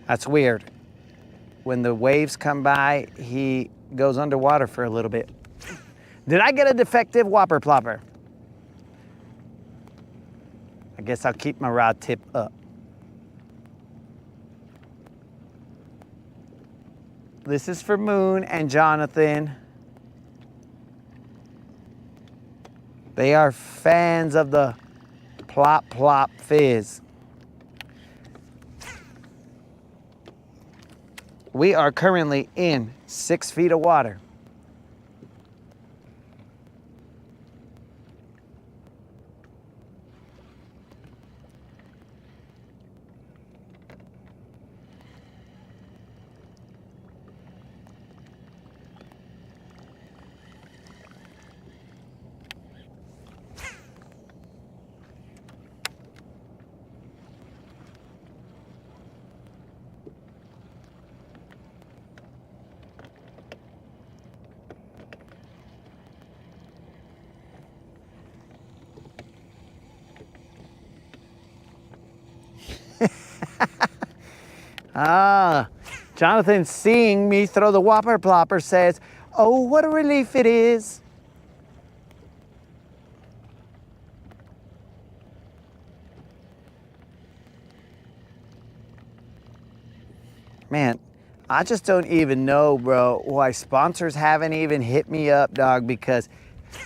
That's weird. When the waves come by, he goes underwater for a little bit. Did I get a defective whopper plopper? I guess I'll keep my rod tip up. This is for Moon and Jonathan. They are fans of the plop plop fizz. We are currently in 6 feet of water. Jonathan, seeing me throw the whopper plopper, says, "Oh, what a relief it is." Man, I just don't even know, bro, why sponsors haven't even hit me up, dog, because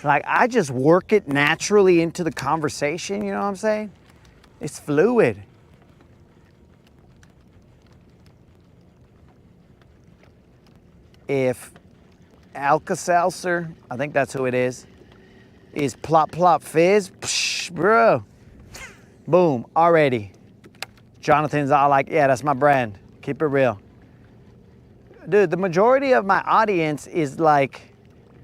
like I just work it naturally into the conversation, you know what I'm saying? It's fluid. If Alka-Seltzer, I think that's who it is plop plop fizz, psh, bro, boom, already. Jonathan's all like, yeah, that's my brand. Keep it real. Dude, the majority of my audience is like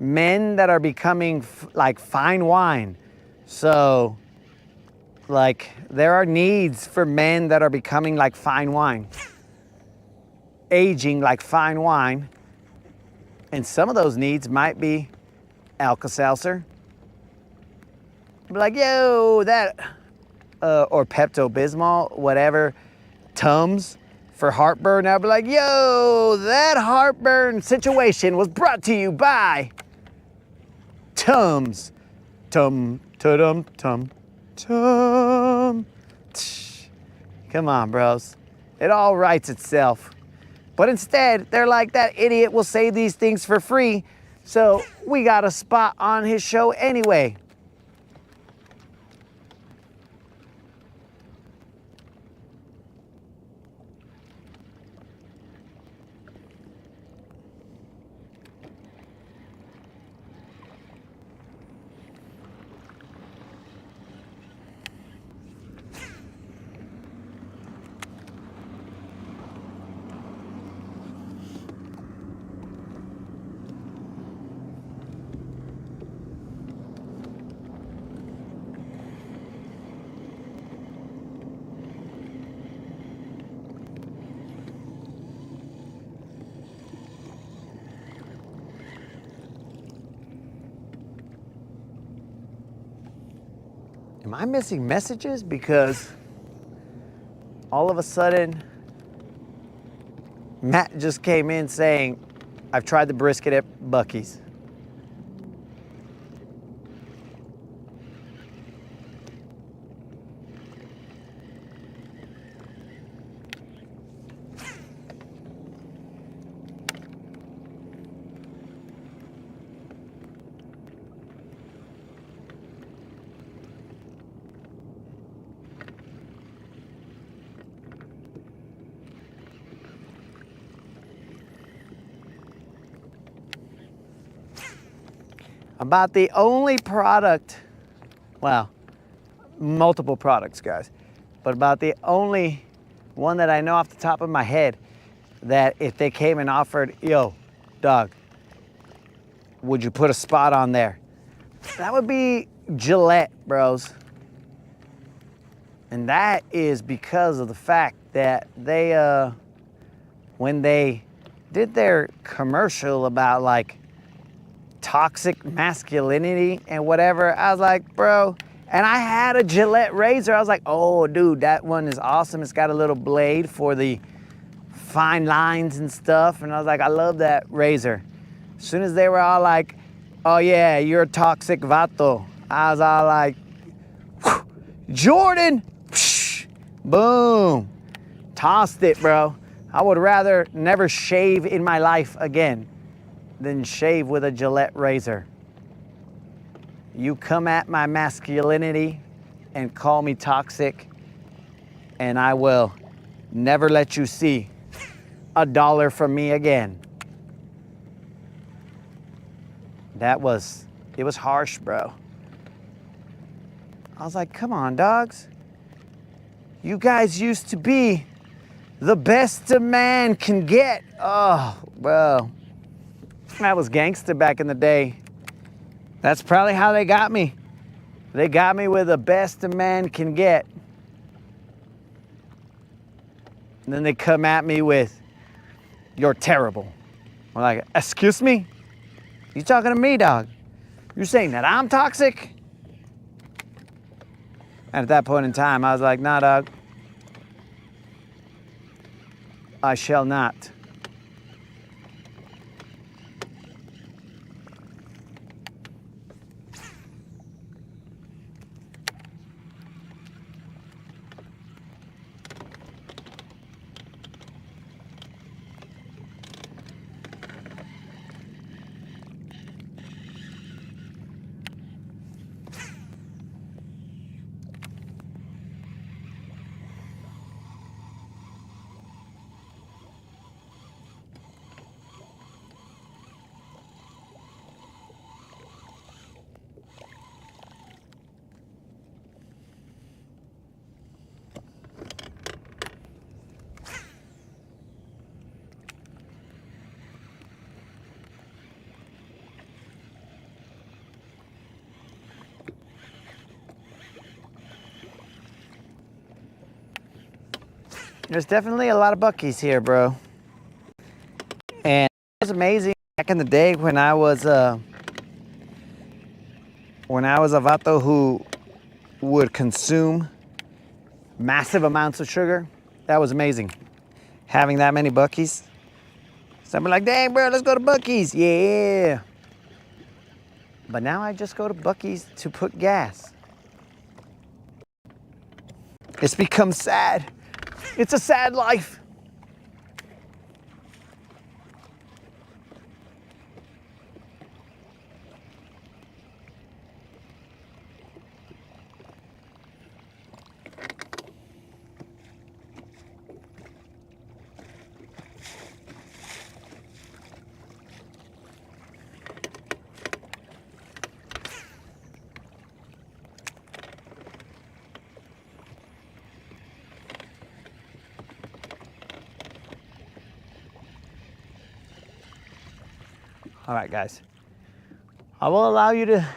men that are becoming like fine wine. So like there are needs for men that are becoming like fine wine, aging like fine wine. And some of those needs might be Alka-Seltzer. Be like, yo, that, or Pepto-Bismol, whatever, Tums for heartburn. I'll be like, yo, that heartburn situation was brought to you by Tums. tum, ta-dum, tum, tum. Come on, bros. It all writes itself. But instead, they're like, that idiot will say these things for free, so we got a spot on his show anyway. Am I missing messages? Because all of a sudden, Matt just came in saying, I've tried the brisket at Buc-ee's. About the only product, well, multiple products, guys, but about the only one that I know off the top of my head that if they came and offered, yo, dog, would you put a spot on there? That would be Gillette, bros. And that is because of the fact that they, when they did their commercial about like toxic masculinity and whatever, I was like, bro, and I had a Gillette razor. I was like, oh, dude, that one is awesome. It's got a little blade for the fine lines and stuff. And I was like, I love that razor. As soon as they were all like, oh yeah, you're a toxic vato, I was all like, Jordan, boom, tossed it, bro. I would rather never shave in my life again than shave with a Gillette razor. You come at my masculinity and call me toxic, and I will never let you see $1 from me again. It was harsh, bro. I was like, come on, dogs. You guys used to be the best a man can get. Oh, bro. That was gangster back in the day. That's probably how they got me. They got me with the best a man can get. And then they come at me with, you're terrible. I'm like, excuse me? You talking to me, dog? You're saying that I'm toxic? And at that point in time, I was like, nah, dog. I shall not. There's definitely a lot of Buc-ee's here, bro. And it was amazing back in the day when I was a vato who would consume massive amounts of sugar. That was amazing. Having that many Buc-ee's. So I'm like, dang, bro, let's go to Buc-ee's. Yeah. But now I just go to Buc-ee's to put gas. It's become sad. It's a sad life. All right, guys. I will allow you to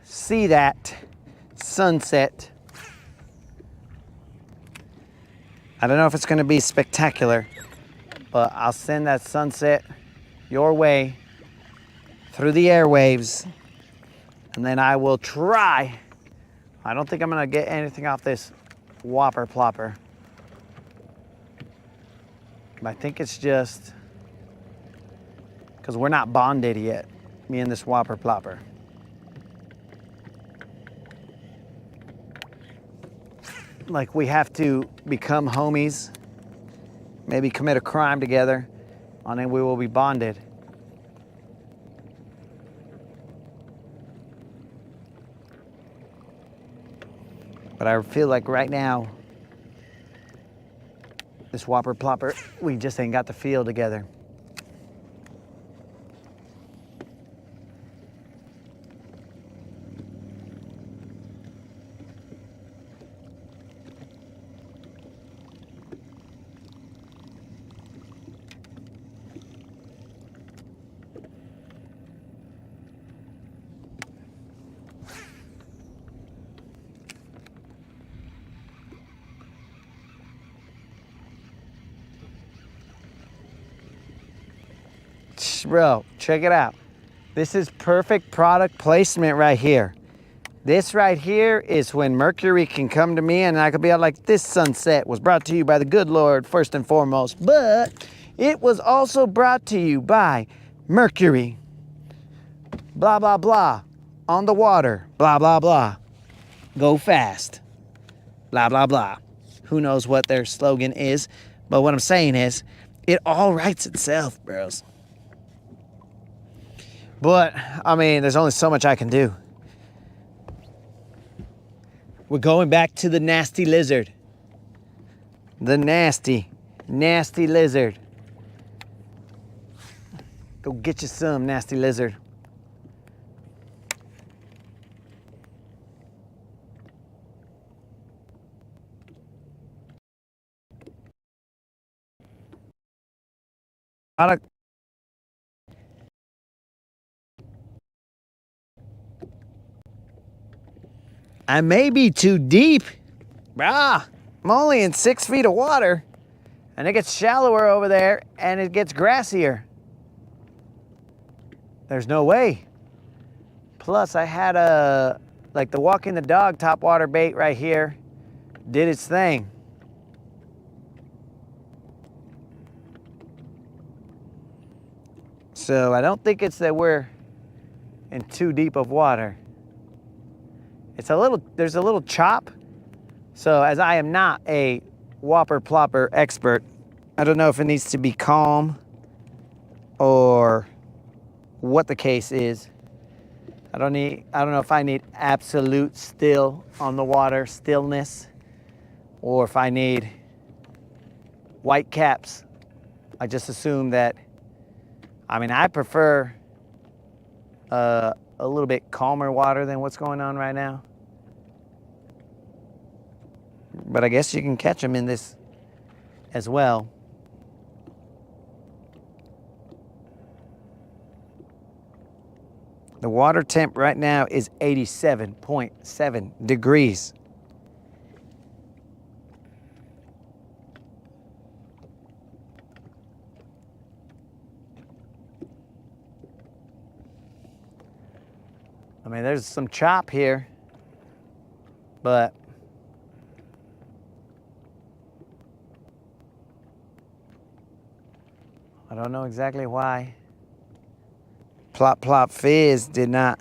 see that sunset. I don't know if it's going to be spectacular, but I'll send that sunset your way through the airwaves, and then I will try. I don't think I'm going to get anything off this whopper plopper. I think it's just because we're not bonded yet, me and this whopper plopper. Like we have to become homies, maybe commit a crime together, and then we will be bonded. But I feel like right now, this whopper plopper, we just ain't got the feel together. Bro, check it out. This is perfect product placement right here. This right here is when Mercury can come to me and I could be out like, this sunset was brought to you by the good Lord first and foremost, but it was also brought to you by Mercury. Blah, blah, blah. On the water. Blah, blah, blah. Go fast. Blah, blah, blah. Who knows what their slogan is, but what I'm saying is, it all writes itself, bros. But, I mean, there's only so much I can do. We're going back to the nasty lizard. The nasty, nasty lizard. Go get you some, nasty lizard. I may be too deep. Brah, I'm only in 6 feet of water, and it gets shallower over there, and it gets grassier. There's no way. Plus, I had like the walking the dog topwater bait right here did its thing. So I don't think it's that we're in too deep of water. It's there's a little chop. So as I am not a whopper plopper expert, I don't know if it needs to be calm or what the case is. I don't know if I need absolute still on the water, stillness, or if I need white caps. I just assume that, I mean, I prefer a little bit calmer water than what's going on right now. But I guess you can catch them in this as well. The water temp right now is 87.7 degrees. I mean, there's some chop here, but I don't know exactly why Plop Plop Fizz did not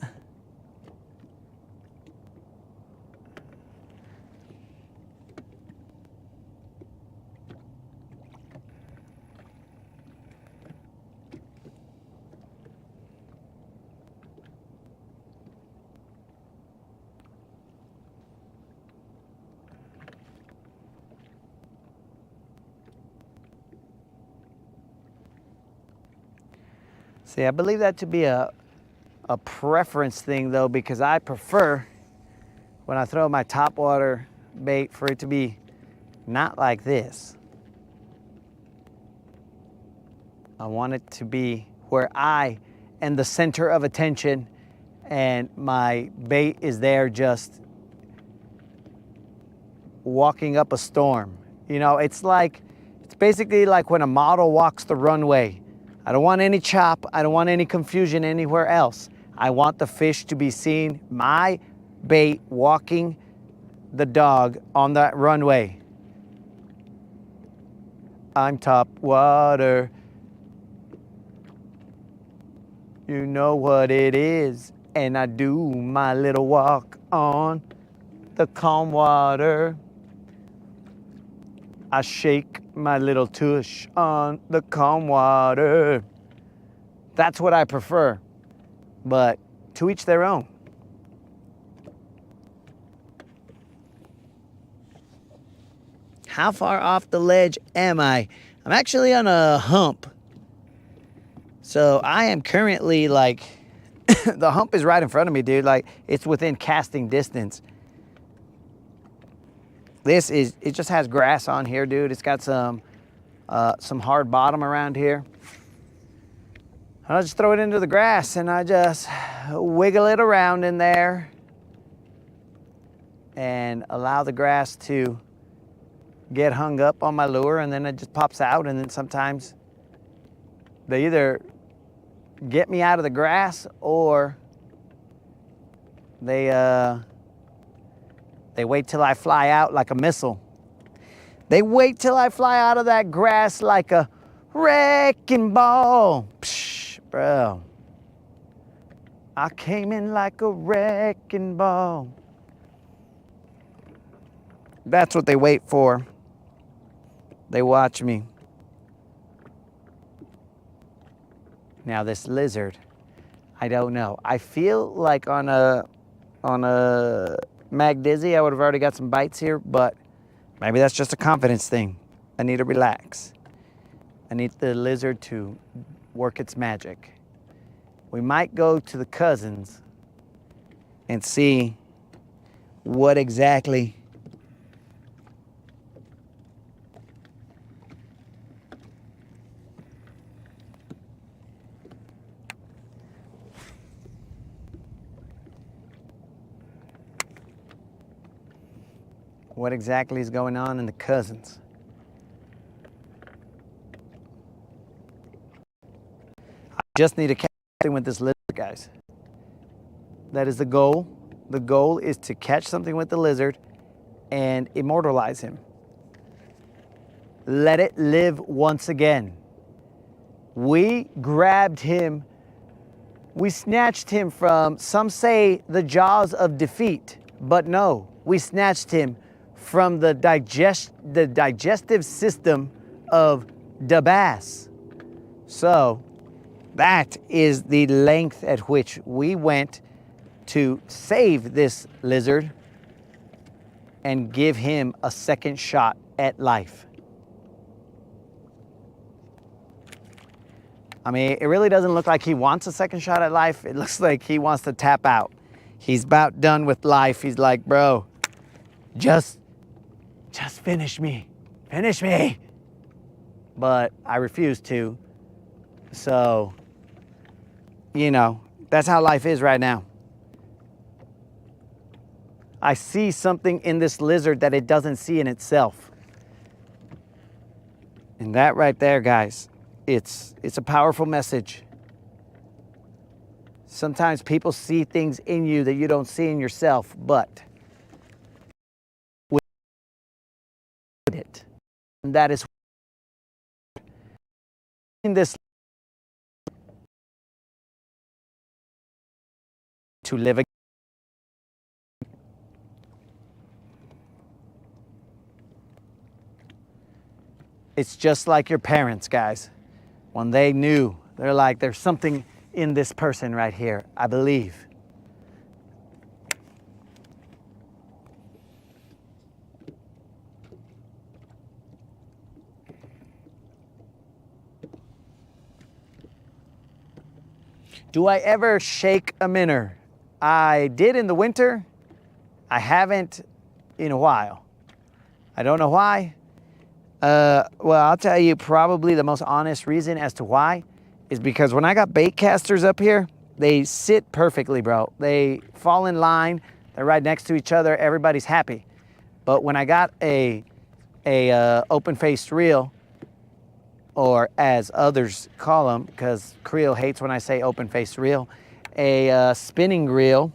See, I believe that to be a preference thing though, because I prefer when I throw my topwater bait for it to be not like this. I want it to be where I am the center of attention and my bait is there just walking up a storm. You know, it's basically like when a model walks the runway. I don't want any chop. I don't want any confusion anywhere else. I want the fish to be seeing my bait walking the dog on that runway. I'm top water. You know what it is. And I do my little walk on the calm water. I shake my little tush on the calm water. That's what I prefer, but to each their own. How far off the ledge am I? I'm actually on a hump. So I am currently like, the hump is right in front of me, dude. Like, it's within casting distance. It just has grass on here, dude. It's got some hard bottom around here. I'll just throw it into the grass and I just wiggle it around in there and allow the grass to get hung up on my lure, and then it just pops out. And then sometimes they either get me out of the grass or they wait till I fly out like a missile. They wait till I fly out of that grass like a wrecking ball. Psh, bro. I came in like a wrecking ball. That's what they wait for. They watch me. Now this lizard, I don't know. I feel like on a Mag Dizzy, I would have already got some bites here, but maybe that's just a confidence thing. I need to relax. I need the lizard to work its magic. We might go to the cousins and see what exactly is going on in the cousins. I just need to catch something with this lizard, guys. That is the goal. The goal is to catch something with the lizard and immortalize him. Let it live once again. We grabbed him. We snatched him from, some say, the jaws of defeat, but no, we snatched him from the digestive system of the bass. So that is the length at which we went to save this lizard and give him a second shot at life. I mean, it really doesn't look like he wants a second shot at life. It looks like he wants to tap out. He's about done with life. He's like, bro, just finish me. Finish me. But I refuse to. So, you know, that's how life is right now. I see something in this lizard that it doesn't see in itself. And that right there, guys, it's a powerful message. Sometimes people see things in you that you don't see in yourself, but with it. And that is in this to live again. It's just like your parents, guys. When they knew, they're like, there's something in this person right here, I believe. Do I ever shake a minnow? I did in the winter. I haven't in a while. I don't know why. Well, I'll tell you probably the most honest reason as to why is because when I got bait casters up here, they sit perfectly, bro. They fall in line. They're right next to each other. Everybody's happy. But when I got a open-faced reel, or as others call them, because Creel hates when I say open-faced reel, a spinning reel,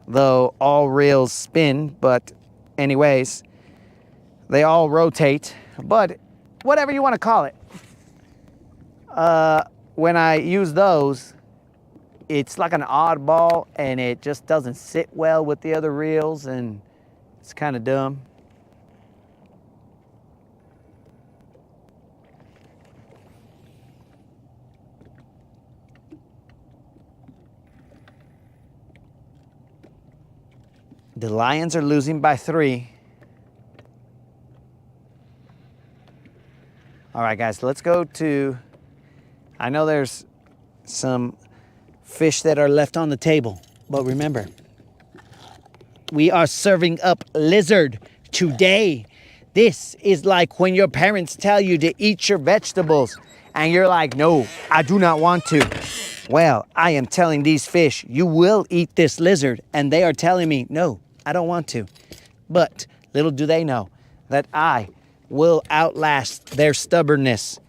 though all reels spin, but anyways, they all rotate, but whatever you want to call it. When I use those, it's like an oddball and it just doesn't sit well with the other reels and it's kind of dumb. The Lions are losing by 3. All right, guys, let's go to, I know there's some fish that are left on the table, but remember, we are serving up lizard today. This is like when your parents tell you to eat your vegetables and you're like, no, I do not want to. Well, I am telling these fish, you will eat this lizard, and they are telling me, no, I don't want to. But little do they know that I will outlast their stubbornness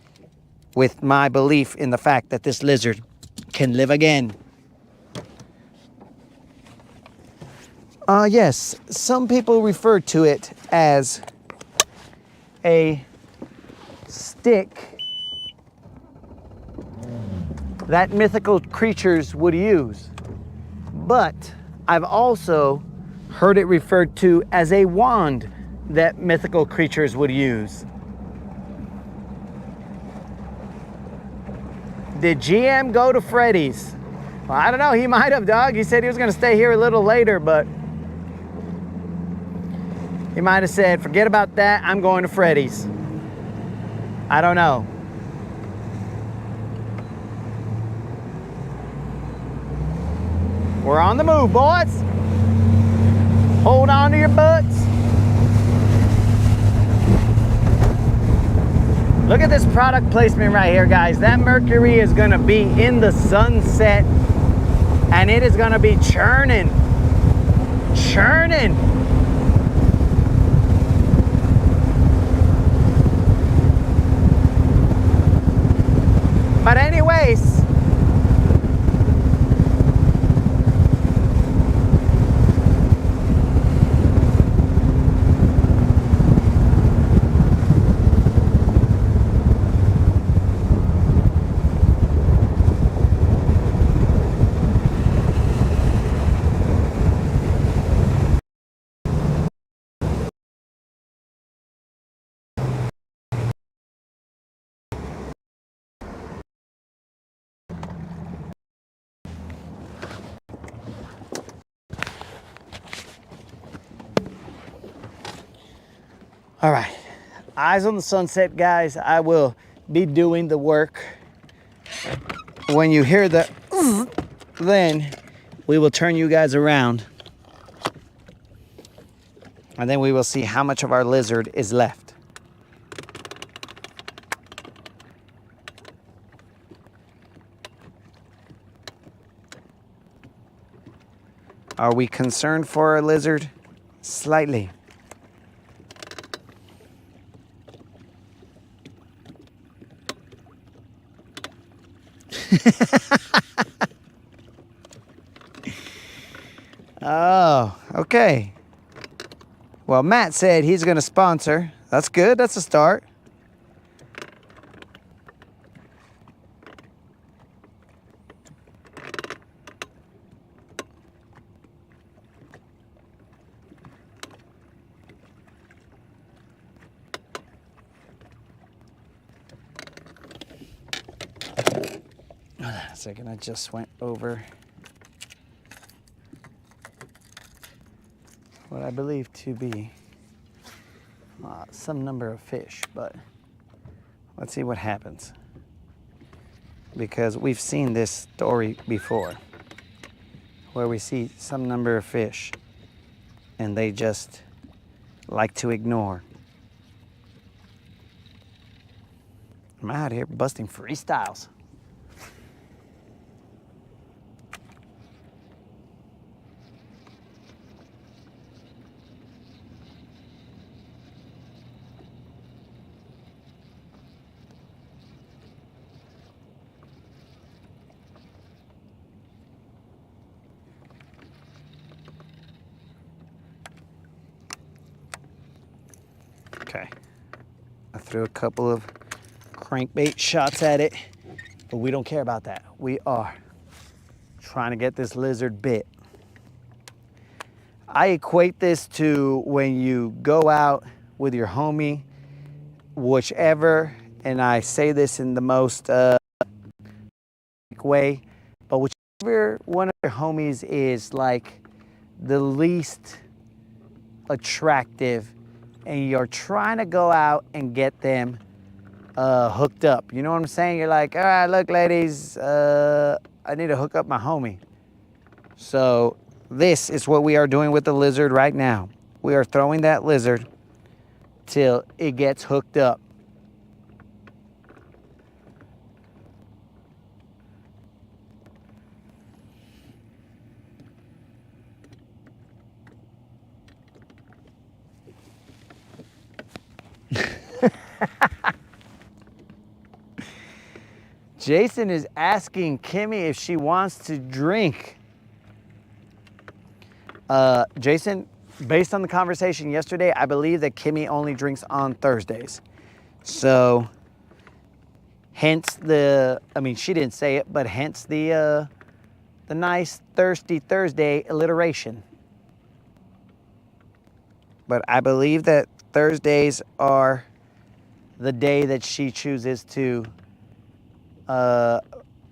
with my belief in the fact that this lizard can live again. Yes, some people refer to it as a stick that mythical creatures would use. But I've also heard it referred to as a wand that mythical creatures would use. Did GM go to Freddy's? Well, I don't know, he might have, dog. He said he was gonna stay here a little later, but he might have said, forget about that, I'm going to Freddy's. I don't know. We're on the move, boys. Hold on to your butts. Look at this product placement right here, guys. That mercury is gonna be in the sunset and it is gonna be churning. Churning. But anyways, all right, eyes on the sunset, guys. I will be doing the work. When you hear the then we will turn you guys around and then we will see how much of our lizard is left. Are we concerned for our lizard? Slightly. Oh, okay. Well, Matt said he's going to sponsor. That's good. That's a start. Hold on a second. I just went over what I believe to be some number of fish, but let's see what happens. because we've seen this story before where we see some number of fish and they just like to ignore. I'm out here busting freestyles. Okay, I threw a couple of crankbait shots at it, but we don't care about that. We are trying to get this lizard bit. I equate this to when you go out with your homie, whichever, and I say this in the most way, but whichever one of your homies is like the least attractive, and you're trying to go out and get them hooked up. You know what I'm saying? You're like, all right, look, ladies, I need to hook up my homie. So this is what we are doing with the lizard right now. We are throwing that lizard till it gets hooked up. Jason is asking Kimmy if she wants to drink. Jason, based on the conversation yesterday, I believe that Kimmy only drinks on Thursdays. So, hence she didn't say it, but hence the nice Thirsty Thursday alliteration. But I believe that Thursdays are the day that she chooses to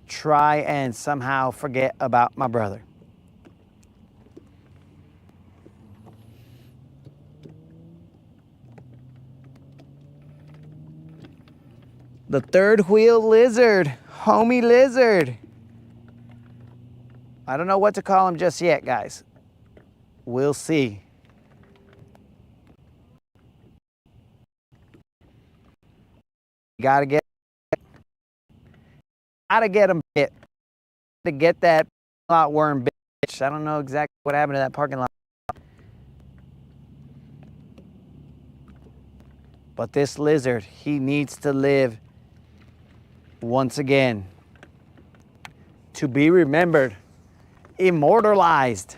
try and somehow forget about my brother. The third wheel lizard, homie lizard. I don't know what to call him just yet, guys. We'll see. Gotta get him bit. To get that lot worm bitch. I don't know exactly what happened to that parking lot. But this lizard, he needs to live once again. To be remembered, immortalized.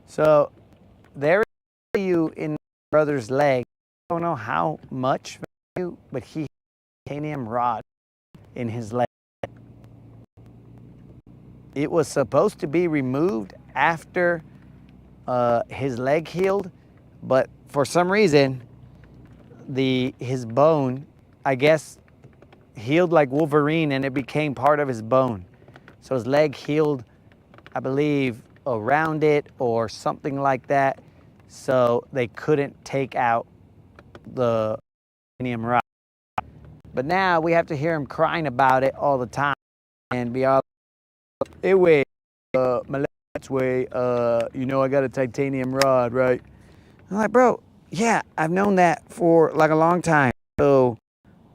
So there is value in my brother's leg. I don't know how much value, but he has a titanium rod in his leg. It was supposed to be removed after his leg healed, but for some reason, his bone, I guess, healed like Wolverine and it became part of his bone. So his leg healed, I believe, around it or something like that, so they couldn't take out the titanium rod. But now we have to hear him crying about it all the time and be all, hey, wait, my leg's way, you know I got a titanium rod, right? I'm like, bro, yeah, I've known that for like a long time, so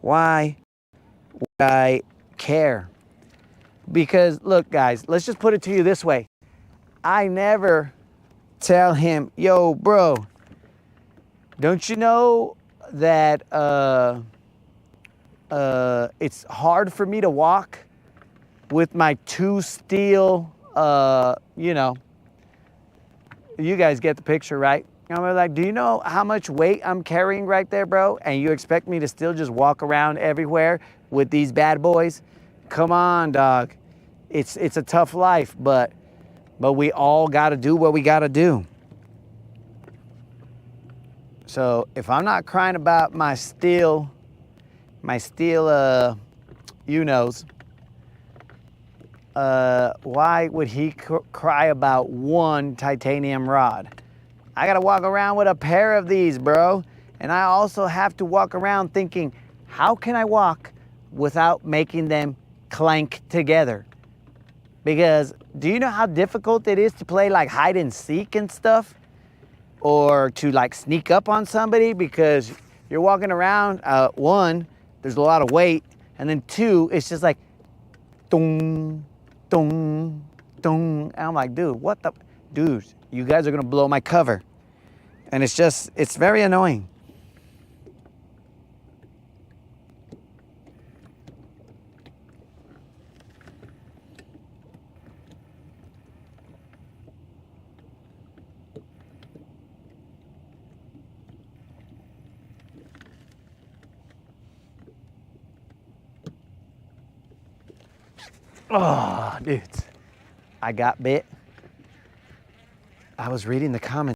why would I care? Because look, guys, let's just put it to you this way. I never tell him, yo, bro, don't you know that it's hard for me to walk with my two steel, you guys get the picture, right? And I'm like, do you know how much weight I'm carrying right there, bro? And you expect me to still just walk around everywhere with these bad boys? Come on, dog. It's a tough life, but we all got to do what we got to do. So if I'm not crying about my steel my steel, you-knows, why would he cry about one titanium rod? I gotta walk around with a pair of these, bro. And I also have to walk around thinking, how can I walk without making them clank together? Because do you know how difficult it is to play like hide and seek and stuff? Or to like sneak up on somebody because you're walking around, one, there's a lot of weight, and then two, it's just like, dong, dong, dong. And I'm like, dude, what the, dude, you guys are gonna blow my cover. And it's just, it's very annoying. Oh, dude, I got bit. I was reading the comments.